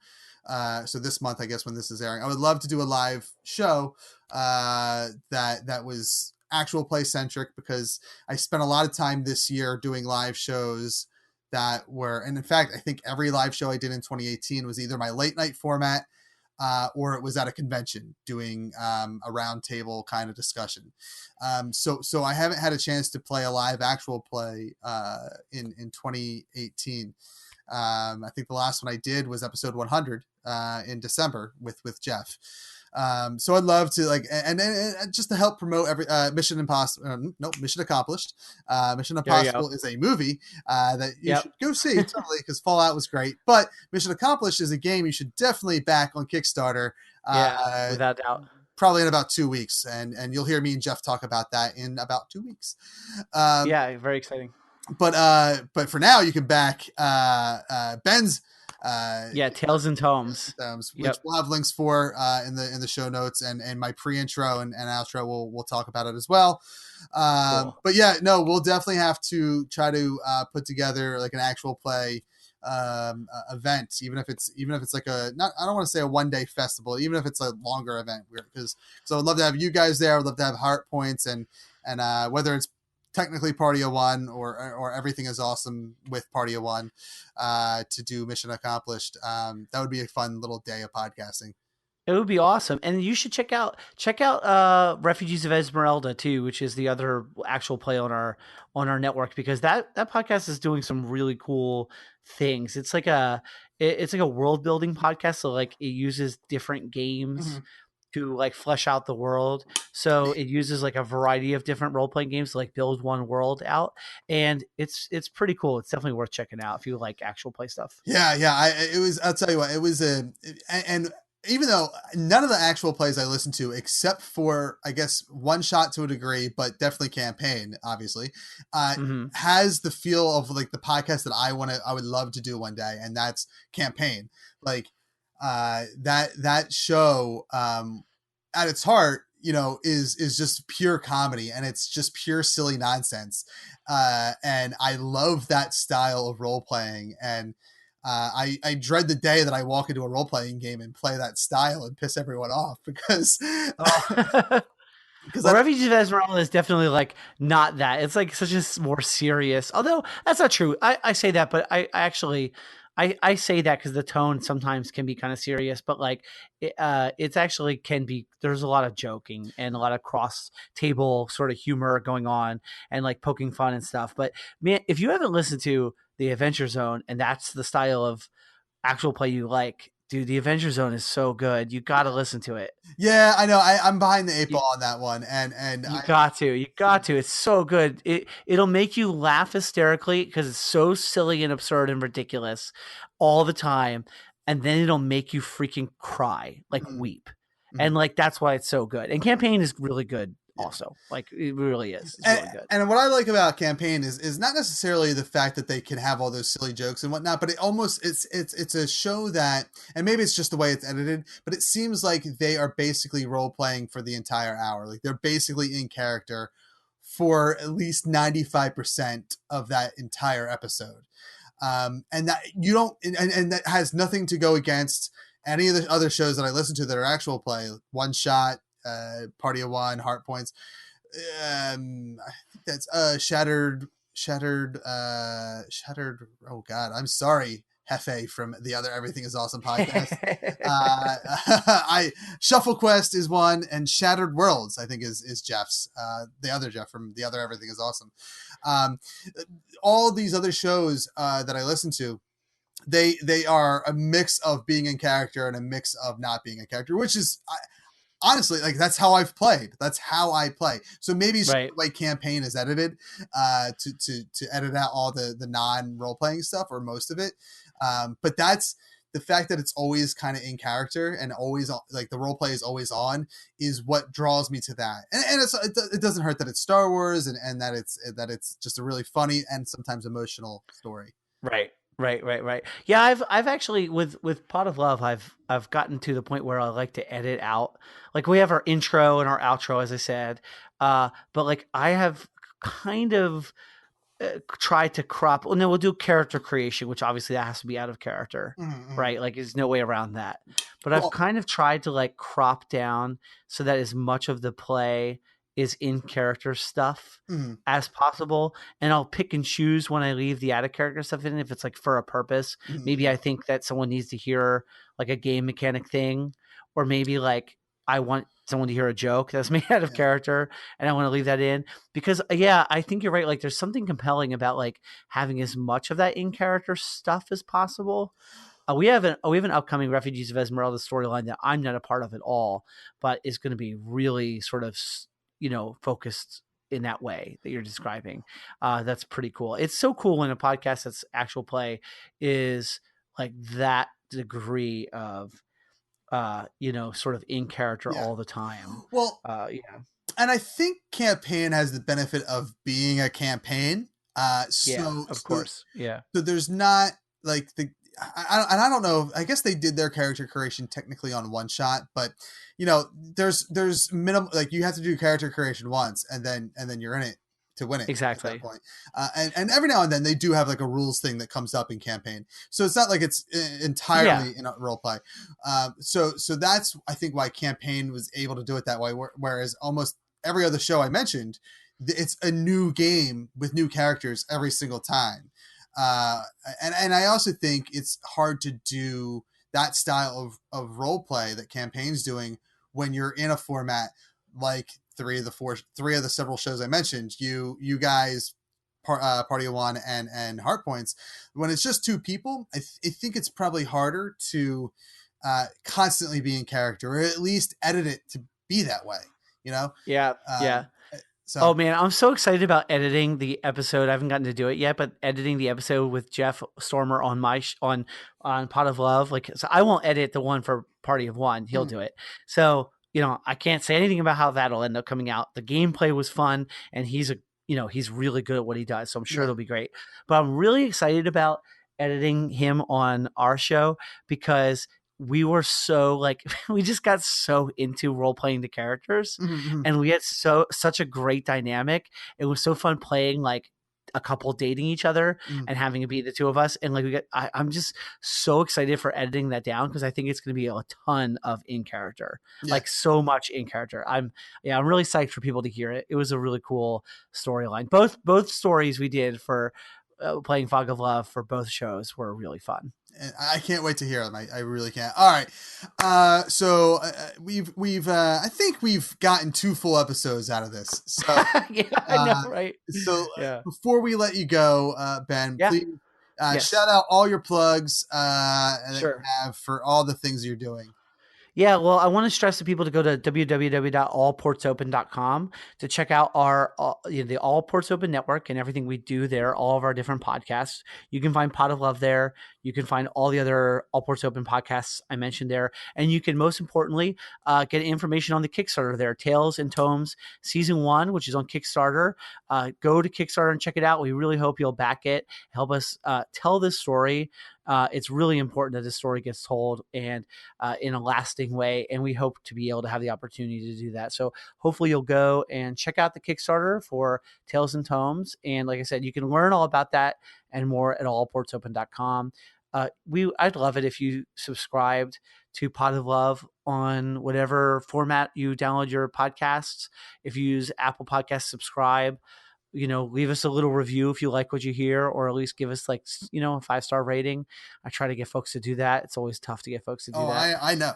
Speaker 1: So this month, I guess when this is airing, I would love to do a live show that was actual play centric, because I spent a lot of time this year doing live shows that were, and in fact, I think every live show I did in 2018 was either my late night format or it was at a convention doing a round table kind of discussion. So I haven't had a chance to play a live actual play in 2018. I think the last one I did was episode 100 in December with Jeff. So I'd love to and just to help promote Mission Impossible. Mission Accomplished. Mission Impossible is a movie that you should go see totally, because Fallout was great. But Mission Accomplished is a game you should definitely back on Kickstarter.
Speaker 7: Without doubt.
Speaker 1: Probably in about 2 weeks, and you'll hear me and Jeff talk about that in about 2 weeks.
Speaker 7: Very exciting.
Speaker 1: But for now, you can back Ben's.
Speaker 7: Tales and Tomes,
Speaker 1: which we'll have links for in the show notes, and my pre-intro and outro. We'll talk about it as well.
Speaker 7: Cool.
Speaker 1: But yeah, no, we'll definitely have to try to put together like an actual play event, even if it's like I don't want to say a 1-day festival, even if it's a longer event, because I'd love to have you guys there. I'd love to have Heart Points and whether it's technically Party of One or Everything is Awesome with Party of One to do Mission Accomplished. That would be a fun little day of podcasting.
Speaker 7: It would be awesome. And you should check out Refugees of Esmeralda too, which is the other actual play on our network, because that podcast is doing some really cool things. It's like a world building podcast. So like it uses different games to like flesh out the world. So it uses like a variety of different role-playing games to like build one world out. And it's pretty cool. It's definitely worth checking out if you like actual play stuff.
Speaker 1: Yeah. I'll tell you what, it was and even though none of the actual plays I listened to, except for, I guess, One Shot to a degree, but definitely Campaign, obviously, has the feel of like the podcast that I would love to do one day. And that's Campaign. Like, that show, at its heart, is just pure comedy, and it's just pure silly nonsense. And I love that style of role playing. And I dread the day that I walk into a role playing game and play that style and piss everyone off, because
Speaker 7: Refugees of Esmeralda is definitely like not that. It's like such a more serious, although that's not true. I say that, but I actually say that because the tone sometimes can be kind of serious, but like it's actually can be, there's a lot of joking and a lot of cross table sort of humor going on and like poking fun and stuff. But man, if you haven't listened to the Adventure Zone and that's the style of actual play you like, dude, the Adventure Zone is so good. You got to listen to it.
Speaker 1: Yeah, I know. I'm behind the 8 ball on that one, and
Speaker 7: you got to. It's so good. It'll make you laugh hysterically because it's so silly and absurd and ridiculous all the time, and then it'll make you freaking cry, like weep, and like that's why it's so good. And Campaign is really good. Also, like it really is. It's really good.
Speaker 1: And what I like about Campaign is not necessarily the fact that they can have all those silly jokes and whatnot, but it's a show that, and maybe it's just the way it's edited, but it seems like they are basically role playing for the entire hour. Like they're basically in character for at least 95% of that entire episode. And that you don't, and that has nothing to go against any of the other shows that I listen to that are actual play. One Shot, Party of One, Heart Points. I think that's Shattered. Oh God, I'm sorry, Hefe from the other Everything is Awesome podcast. Shuffle Quest is one, and Shattered Worlds I think is Jeff's. The other Jeff from the other Everything is Awesome. All these other shows that I listen to, they are a mix of being in character and a mix of not being in character, which is. Honestly, like that's how I've played. That's how I play. So maybe the way Campaign is edited to edit out all the non role playing stuff or most of it. But that's the fact that it's always kind of in character and always like the role play is always on is what draws me to that. And it doesn't hurt that it's Star Wars and that it's just a really funny and sometimes emotional story.
Speaker 7: Right. Yeah, I've actually with Pot of Love, I've gotten to the point where I like to edit out. Like we have our intro and our outro, as I said, but like I have kind of tried to crop. Well, no, we'll do character creation, which obviously that has to be out of character, right? Like there's no way around that. But I've kind of tried to like crop down so that as much of the play is in character stuff as possible. And I'll pick and choose when I leave the out of character stuff in, if it's like for a purpose. Maybe I think that someone needs to hear like a game mechanic thing, or maybe like I want someone to hear a joke that's made out of character and I want to leave that in because I think you're right. Like there's something compelling about like having as much of that in character stuff as possible. we have an upcoming Refugees of Esmeralda storyline that I'm not a part of at all, but is going to be really sort of, focused in that way that you're describing. That's pretty cool. It's so cool when a podcast that's actual play is like that degree of, sort of in character
Speaker 1: Yeah.
Speaker 7: all the time.
Speaker 1: Well,
Speaker 7: Yeah.
Speaker 1: and I think campaign has the benefit of being a campaign.
Speaker 7: Of course. Yeah.
Speaker 1: So there's not like I don't know. I guess they did their character creation technically on one shot, but there's minimum, like you have to do character creation once and then you're in it to win it.
Speaker 7: Exactly.
Speaker 1: At that point. And every now and then they do have like a rules thing that comes up in campaign. So it's not like it's entirely in a role play. So that's, I think, why campaign was able to do it that way. Whereas almost every other show I mentioned, it's a new game with new characters every single time. And I also think it's hard to do that style of role play that campaign's doing when you're in a format like three of the several shows I mentioned, you guys, Party of One and Heart Points. When it's just two people, I think it's probably harder to constantly be in character, or at least edit it to be that way.
Speaker 7: Yeah.
Speaker 1: So,
Speaker 7: oh man, I'm so excited about editing the episode. I haven't gotten to do it yet, but editing the episode with Jeff Stormer on my on Pot of Love. Like, so I won't edit the one for Party of One. He'll do it. So, I can't say anything about how that'll end up coming out. The gameplay was fun, and he's really good at what he does. So I'm sure it'll be great. But I'm really excited about editing him on our show because we were so we just got so into role playing the characters, and we had such a great dynamic. It was so fun playing like a couple dating each other and having it be the two of us. And I'm just so excited for editing that down because I think it's going to be a ton of in character, like so much in character. I'm really psyched for people to hear it. It was a really cool storyline. Both stories we did for playing Fog of Love for both shows were really fun.
Speaker 1: And I can't wait to hear them. I really can't. All right. So we've I think we've gotten 2 full episodes out of this. So
Speaker 7: yeah, I know, right?
Speaker 1: So before we let you go, Ben, please shout out all your plugs that you have for all the things you're doing.
Speaker 7: Yeah, well, I want to stress to people to go to www.allportsopen.com to check out our the All Ports Open network and everything we do there, all of our different podcasts. You can find Pot of Love there. You can find all the other All Ports Open podcasts I mentioned there. And you can, most importantly, get information on the Kickstarter there, Tales and Tomes Season 1, which is on Kickstarter. Go to Kickstarter and check it out. We really hope you'll back it. Help us tell this story. It's really important that this story gets told and in a lasting way. And we hope to be able to have the opportunity to do that. So hopefully you'll go and check out the Kickstarter for Tales and Tomes. And like I said, you can learn all about that and more at allportsopen.com. I'd love it if you subscribed to Pot of Love on whatever format you download your podcasts. If you use Apple Podcasts, subscribe. Leave us a little review if you like what you hear, or at least give us a 5-star rating. I try to get folks to do that. It's always tough to get folks to do that.
Speaker 1: I know.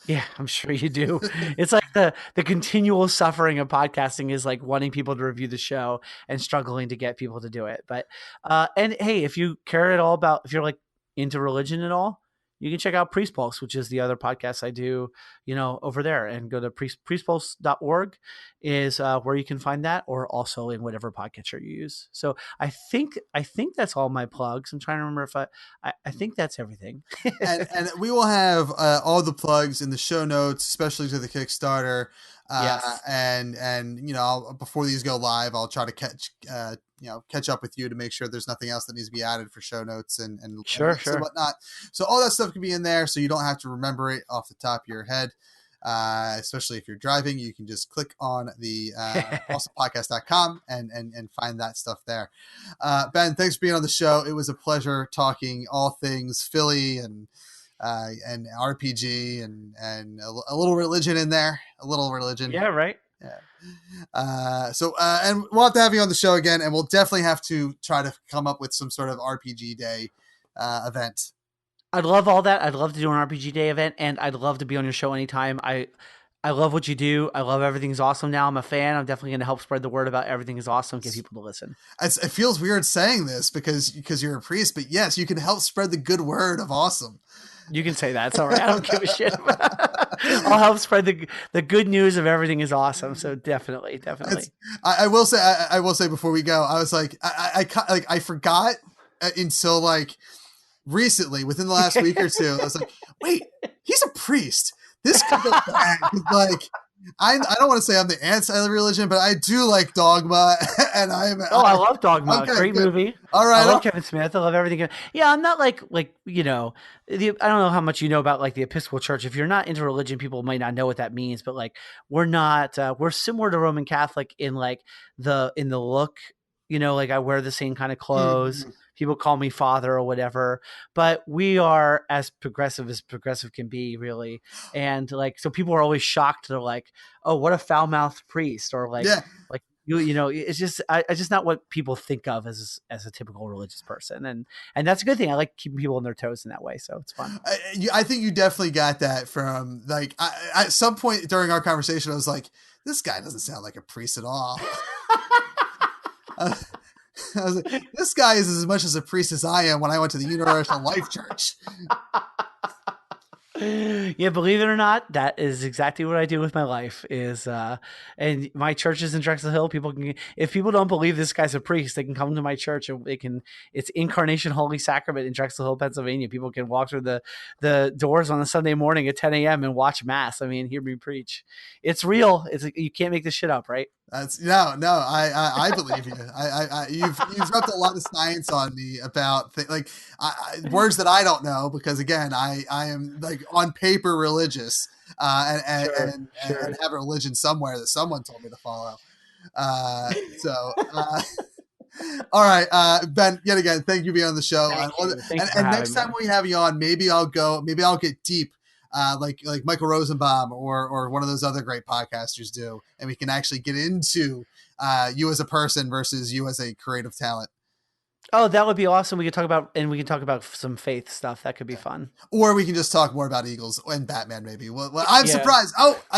Speaker 7: Yeah, I'm sure you do. It's like the continual suffering of podcasting is like wanting people to review the show and struggling to get people to do it. But, and hey, if you care at all about, if you're like into religion at all, you can check out Priest Pulse, which is the other podcast I do, over there, and go to priestpulse.org is where you can find that, or also in whatever podcatcher you use. So I think that's all my plugs. I'm trying to remember if I think that's everything.
Speaker 1: and we will have all the plugs in the show notes, especially to the Kickstarter.
Speaker 7: Yes.
Speaker 1: And before these go live, I'll try to catch up with you to make sure there's nothing else that needs to be added for show notes and
Speaker 7: sure.
Speaker 1: and whatnot. So all that stuff can be in there, so you don't have to remember it off the top of your head. Especially if you're driving, you can just click on the awesomepodcast.com and find that stuff there. Ben, thanks for being on the show. It was a pleasure talking all things Philly and RPG and a little religion in there. A little religion.
Speaker 7: Yeah, right.
Speaker 1: Yeah. And we'll have to have you on the show again, and we'll definitely have to try to come up with some sort of RPG day event.
Speaker 7: I'd love all that. I'd love to do an RPG day event, and I'd love to be on your show anytime. I love what you do. I love Everything's Awesome now. I'm a fan. I'm definitely going to help spread the word about Everything is Awesome, get people to listen.
Speaker 1: It feels weird saying this because you're a priest, but yes, you can help spread the good word of awesome.
Speaker 7: You can say that. It's all right. I don't give a shit. I'll help spread the good news of Everything is Awesome. So definitely.
Speaker 1: I will say before we go, I was like, I forgot until like recently, within the last week or two. I was like, wait, he's a priest. This could go bad. Like, I don't want to say I'm the anti-religion, but I do like Dogma, and I
Speaker 7: love Dogma.
Speaker 1: Okay,
Speaker 7: great
Speaker 1: good.
Speaker 7: movie.
Speaker 1: All right,
Speaker 7: I love Kevin Smith. I love everything. Yeah, I'm not like I don't know how much you know about like the Episcopal Church. If you're not into religion, people might not know what that means. But like, we're not. We're similar to Roman Catholic in like the look. Like I wear the same kind of clothes.
Speaker 1: Mm-hmm.
Speaker 7: People call me father or whatever, but we are as progressive can be, really. And like, so people are always shocked. They're like, "Oh, what a foul-mouthed priest," or like, like it's just, I just not what people think of as a typical religious person, and that's a good thing. I like keeping people on their toes in that way, so it's fun.
Speaker 1: I think you definitely got that from like at some point during our conversation. I was like, "This guy doesn't sound like a priest at all." I was like, this guy is as much as a priest as I am when I went to the Universal Life Church.
Speaker 7: Yeah, believe it or not, that is exactly what I do with my life is, and my church is in Drexel Hill. If people don't believe this guy's a priest, they can come to my church and it's Incarnation Holy Sacrament in Drexel Hill, Pennsylvania. People can walk through the doors on a Sunday morning at 10 a.m. and watch mass. I mean, hear me preach. It's real. You can't make this shit up, right?
Speaker 1: That's no. I believe you. You've dropped a lot of science on me about words that I don't know because again, I am like on paper religious, and have a religion somewhere that someone told me to follow. All right, Ben. Yet again, thank you for being on the show. And next time we have you on, maybe I'll get deep. Like Michael Rosenbaum or one of those other great podcasters do, and we can actually get into you as a person versus you as a creative talent.
Speaker 7: Oh, that would be awesome. We could talk about some faith stuff. That could be fun.
Speaker 1: Or we can just talk more about Eagles and Batman, maybe. Well, I'm surprised.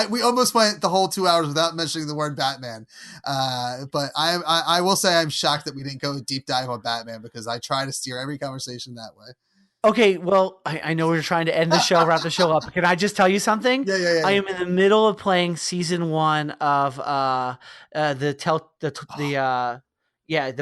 Speaker 1: We almost went the whole 2 hours without mentioning the word Batman. But I will say I'm shocked that we didn't go a deep dive on Batman because I try to steer every conversation that way.
Speaker 7: Okay, well, I know we're trying to end the show, wrap the show up. Can I just tell you something?
Speaker 1: Yeah.
Speaker 7: I am in the middle of playing season 1 of the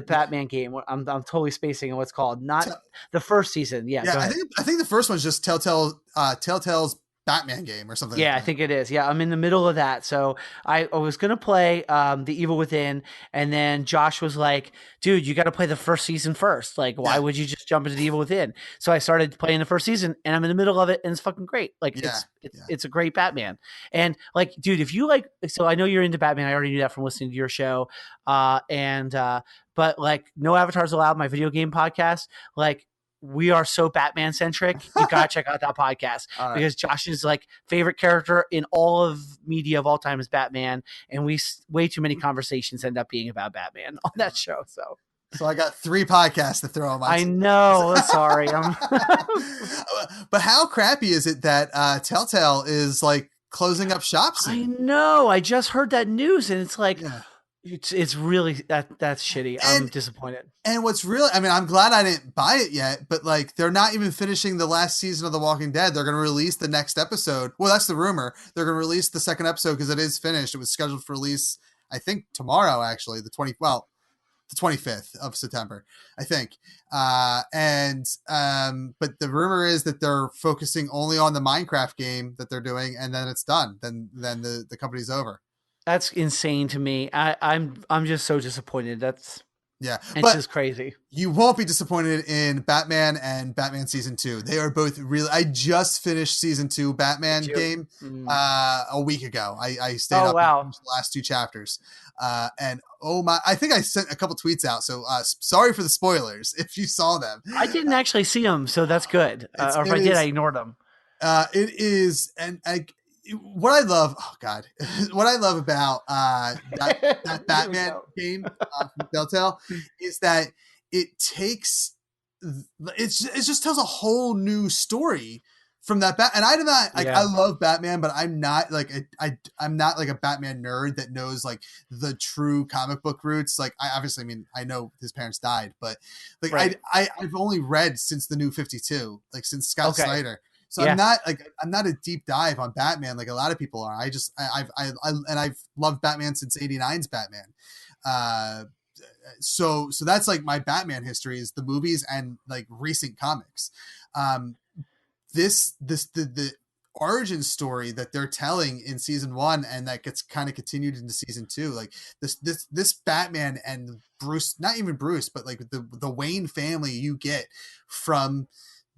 Speaker 7: Batman game. I'm totally spacing on what's called. Not the first season. Yeah, go ahead.
Speaker 1: I think the first one's just Telltale's Batman game or something.
Speaker 7: Yeah, I think it is. Yeah, I'm in the middle of that. So I was going to play The Evil Within, and then Josh was like, dude, you got to play the first season first. Like, why would you just jump into The Evil Within? So I started playing the first season, and I'm in the middle of it, and it's fucking great. Like, it's a great Batman. And like, dude, if you like, so I know you're into Batman. I already knew that from listening to your show. But like, No Avatars Allowed, my video game podcast, like, we are so Batman centric. You gotta check out that podcast because Josh's like favorite character in all of media of all time is Batman, and way too many conversations end up being about Batman on that show. So
Speaker 1: I got 3 podcasts to throw on my.
Speaker 7: I know. Sorry,
Speaker 1: but how crappy is it that Telltale is like closing up shop soon?
Speaker 7: I know. I just heard that news, and it's like. Yeah. It's really that's shitty. I'm disappointed.
Speaker 1: And what's really, I mean, I'm glad I didn't buy it yet, but like they're not even finishing the last season of The Walking Dead. They're going to release the next episode. Well, that's the rumor. They're going to release the second episode because it is finished. It was scheduled for release, I think tomorrow, actually, the 25th of September, I think. But the rumor is that they're focusing only on the Minecraft game that they're doing, and then it's done. Then the company's over.
Speaker 7: That's insane to me. I'm just so disappointed. It's just crazy.
Speaker 1: You won't be disappointed in Batman and Batman Season 2. They are both really. I just finished Season 2 Batman game a week ago. I stayed up and finished the last 2 chapters. And oh my! I think I sent a couple tweets out. So sorry for the spoilers if you saw them.
Speaker 7: I didn't actually see them, so that's good. Or if I did, I ignored them.
Speaker 1: It is, and what I love about that Batman game from Telltale is that it just tells a whole new story from that and I do not like
Speaker 7: Yeah.
Speaker 1: I love Batman, but I'm not like I'm not like a Batman nerd that knows like the true comic book roots. Like I obviously, I mean, I know his parents died, but like
Speaker 7: Right.
Speaker 1: I've only read since the New 52, like since Scott
Speaker 7: Okay.
Speaker 1: Snyder. So
Speaker 7: Yeah.
Speaker 1: I'm not a deep dive on Batman like a lot of people are. I've loved Batman since '89's Batman. So that's like my Batman history is the movies and like recent comics. The origin story that they're telling in season 1 and that gets kind of continued into season 2, like this Batman and Bruce, not even Bruce, but like the Wayne family you get from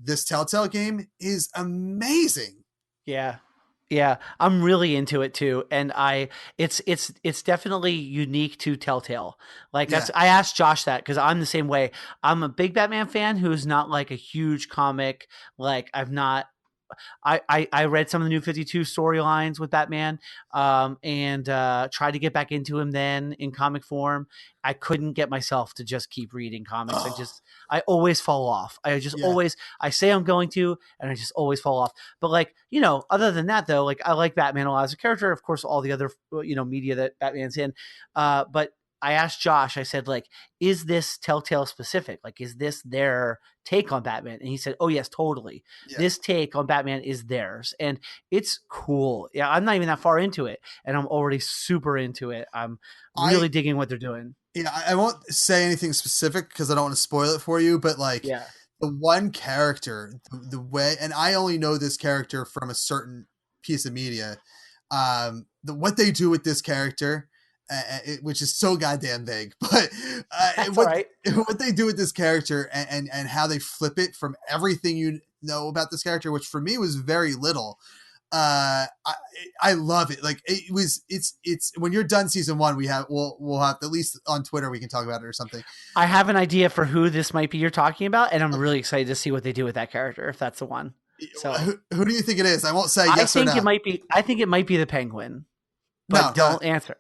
Speaker 1: this Telltale game is amazing.
Speaker 7: Yeah, I'm really into it too, and it's definitely unique to Telltale. Like that's I asked Josh that because I'm the same way. I'm a big Batman fan who's not like a huge comic. Like I read some of the New 52 storylines with Batman, and tried to get back into him then in comic form. I couldn't get myself to just keep reading comics. I always fall off. I say I'm going to, and I just always fall off. But like, other than that though, like I like Batman a lot as a character. Of course, all the other, media that Batman's in. But I asked Josh, I said, like, is this Telltale specific? Like, is this their take on Batman? And he said, oh, yes, totally. Yeah. This take on Batman is theirs. And it's cool. Yeah, I'm not even that far into it. And I'm already super into it. I'm really digging what they're doing.
Speaker 1: Yeah, I won't say anything specific because I don't want to spoil it for you. But, like, the one character, the way, and I only know this character from a certain piece of media, what they do with this character, which is so goddamn vague, but what they do with this character and how they flip it from everything you know about this character, which for me was very little. I love it. Like it's when you're done season 1, we'll have at least on Twitter we can talk about it or something.
Speaker 7: I have an idea for who this might be you're talking about, and I'm really excited to see what they do with that character if that's the one. So
Speaker 1: who do you think it is? I won't say yes or no.
Speaker 7: I think it might be the Penguin, but don't answer.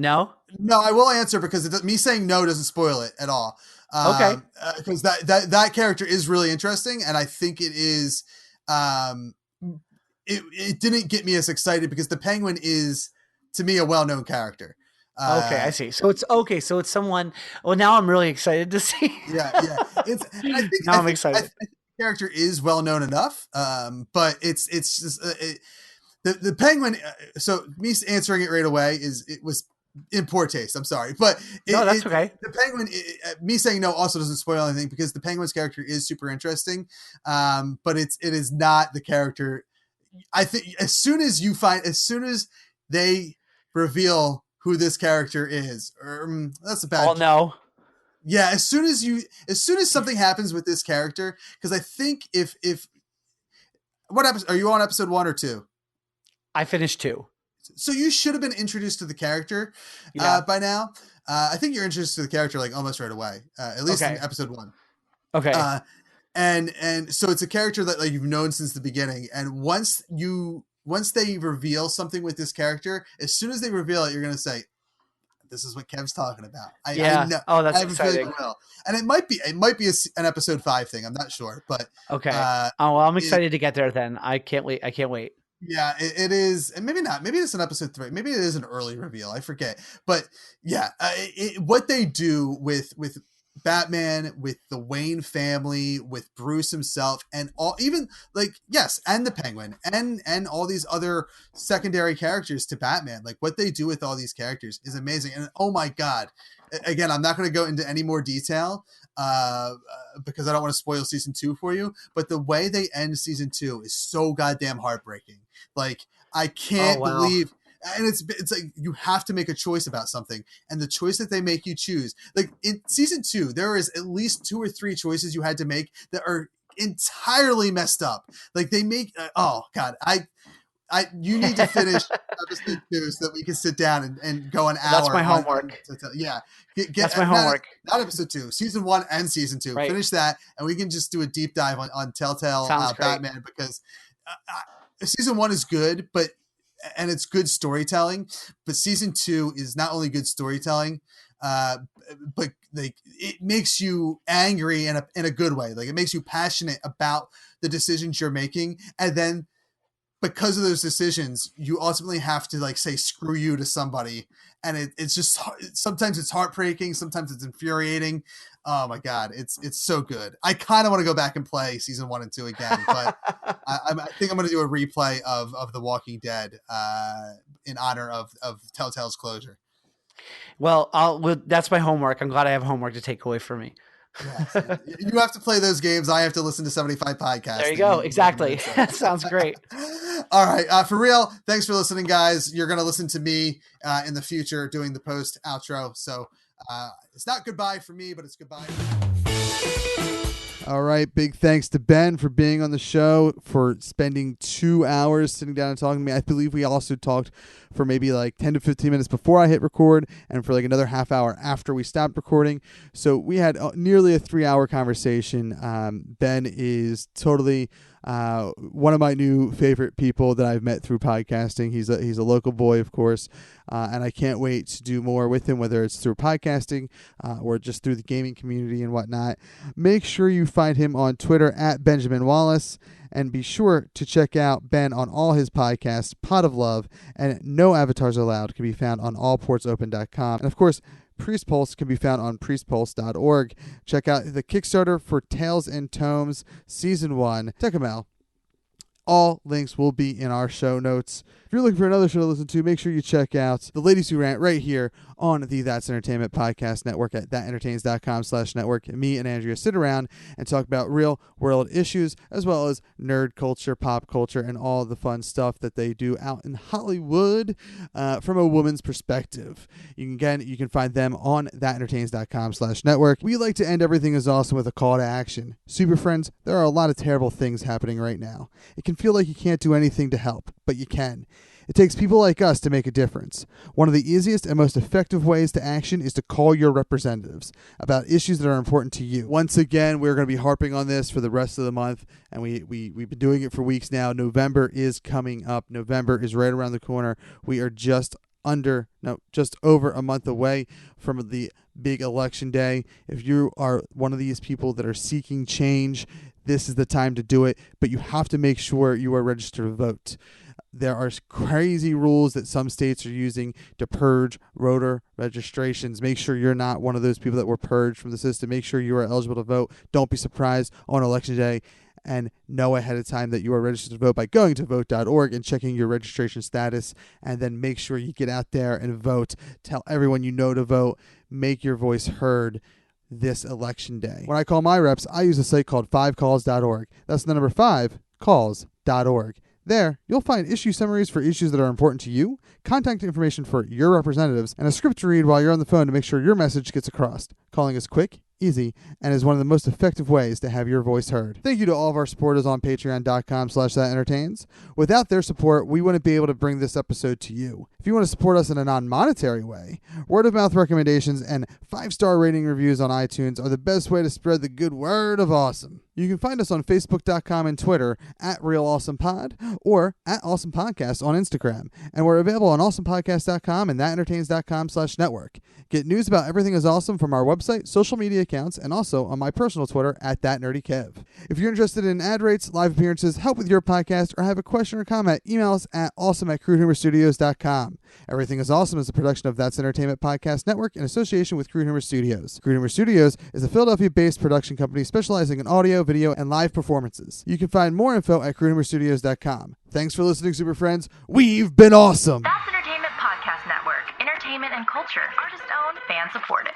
Speaker 7: No,
Speaker 1: I will answer because me saying no doesn't spoil it at all.
Speaker 7: Okay,
Speaker 1: because that character is really interesting, and I think it is. It didn't get me as excited because the Penguin is to me a well-known character.
Speaker 7: Okay, I see. So it's okay. So it's someone. Well, now I'm really excited to see.
Speaker 1: Yeah. I'm excited. I think the character is well-known enough, but it's just the Penguin. So me answering it right away it was in poor taste. I'm sorry, but
Speaker 7: that's okay.
Speaker 1: The Penguin, me saying no also doesn't spoil anything because the Penguin's character is super interesting, but it is not the character. I think as soon as they reveal who this character is, that's a bad.
Speaker 7: Oh no.
Speaker 1: Yeah, as soon as something happens with this character, because I think if what episode are you on, episode 1 or 2?
Speaker 7: I finished 2.
Speaker 1: So you should have been introduced to the character by now. I think you're introduced to the character like almost right away, at least in episode 1.
Speaker 7: Okay.
Speaker 1: And so it's a character that like you've known since the beginning. And once they reveal something with this character, as soon as they reveal it, you're going to say, this is what Kev's talking about. I know.
Speaker 7: Oh, that's exciting.
Speaker 1: And it might be an episode 5 thing. I'm not sure, but
Speaker 7: okay. I'm excited to get there then. I can't wait.
Speaker 1: Yeah, it is. And maybe not. Maybe it's an episode 3. Maybe it is an early reveal. I forget. But yeah, what they do with Batman, with the Wayne family, with Bruce himself, and all, even like, yes, and the Penguin and all these other secondary characters to Batman, like what they do with all these characters is amazing. And oh my God, again, I'm not going to go into any more detail because I don't want to spoil season 2 for you, but the way they end season 2 is so goddamn heartbreaking. Like I can't believe. And it's like you have to make a choice about something, and the choice that they make you choose, like in season 2, there is at least 2 or 3 choices you had to make that are entirely messed up. Like they make oh God, you need to finish episode 2 so that we can sit down and go an hour.
Speaker 7: That's my homework.
Speaker 1: That's
Speaker 7: my homework.
Speaker 1: Not episode 2, season 1 and season 2. Right. Finish that, and we can just do a deep dive on Telltale Batman because season 1 is good, and it's good storytelling, but season 2 is not only good storytelling, but like it makes you angry in a good way. Like it makes you passionate about the decisions you're making, and then because of those decisions, you ultimately have to like say screw you to somebody, and it's just sometimes it's heartbreaking, sometimes it's infuriating. Oh my god, it's so good. I kind of want to go back and play season 1 and 2 again, but I think I'm going to do a replay of The Walking Dead in honor of Telltale's closure.
Speaker 7: Well, that's my homework. I'm glad I have homework to take away from me.
Speaker 1: Yes. You have to play those games. I have to listen to 75 podcasts.
Speaker 7: There you go. Exactly. That sounds great.
Speaker 1: All right. For real. Thanks for listening, guys. You're going to listen to me in the future doing the post outro. So it's not goodbye for me, but it's goodbye. All right. Big thanks to Ben for being on the show, for spending 2 hours sitting down and talking to me. I believe we also talked for maybe like 10 to 15 minutes before I hit record, and for like another half hour after we stopped recording. So we had nearly a 3-hour conversation. Ben is totally one of my new favorite people that I've met through podcasting. He's a local boy, of course, and I can't wait to do more with him, whether it's through podcasting or just through the gaming community and whatnot. Make sure you find him on Twitter at Benjamin Wallis, and be sure to check out Ben on all his podcasts. Pot of Love and No Avatars Allowed can be found on allportsopen.com. And of course, Priest Pulse can be found on priestpulse.org. Check out the Kickstarter for Tales and Tomes Season 1, Tekumel. All links will be in our show notes. If you're looking for another show to listen to, make sure you check out The Ladies Who Rant right here on the That's Entertainment Podcast Network at thatentertains.com/network. Me and Andrea sit around and talk about real world issues, as well as nerd culture, pop culture, and all the fun stuff that they do out in Hollywood from a woman's perspective. You can find them on thatentertains.com/network. We like to end Everything Is Awesome with a call to action. Super friends, there are a lot of terrible things happening right now. It can feel like you can't do anything to help, but you can. It takes people like us to make a difference. One of the easiest and most effective ways to action is to call your representatives about issues that are important to you. Once again, we're going to be harping on this for the rest of the month, and we've been doing it for weeks now. November is coming up. November is right around the corner. We are just over a month away from the big election day. If you are one of these people that are seeking change, this is the time to do it, but you have to make sure you are registered to vote. There are crazy rules that some states are using to purge voter registrations. Make sure you're not one of those people that were purged from the system. Make sure you are eligible to vote. Don't be surprised on election day, and know ahead of time that you are registered to vote by going to vote.org and checking your registration status, and then make sure you get out there and vote. Tell everyone you know to vote. Make your voice heard this election day. When I call my reps, I use a site called 5calls.org. That's the number 5calls.org. There, you'll find issue summaries for issues that are important to you, contact information for your representatives, and a script to read while you're on the phone to make sure your message gets across. Calling is quick, easy, and is one of the most effective ways to have your voice heard. Thank you to all of our supporters on patreon.com/thatentertains. Without their support, we wouldn't be able to bring this episode to you. If you want to support us in a non-monetary way, word-of-mouth recommendations and 5-star rating reviews on iTunes are the best way to spread the good word of awesome. You can find us on Facebook.com and Twitter at RealAwesomePod or at Awesome Podcast on Instagram. And we're available on awesomepodcast.com and thatentertains.com/network. Get news about Everything Is Awesome from our website, social media accounts, and also on my personal Twitter at ThatNerdyKev. If you're interested in ad rates, live appearances, help with your podcast, or have a question or comment, email us at awesome@crudeHumorstudios.com. Everything Is Awesome is a production of That's Entertainment Podcast Network in association with Crude Humor Studios. Crude Humor Studios is a Philadelphia-based production company specializing in audio, video, and live performances. You can find more info at crudehumorstudios.com. Thanks for listening, super friends. We've been awesome.
Speaker 2: That's Entertainment Podcast Network. Entertainment and culture. Artist-owned, fan-supported.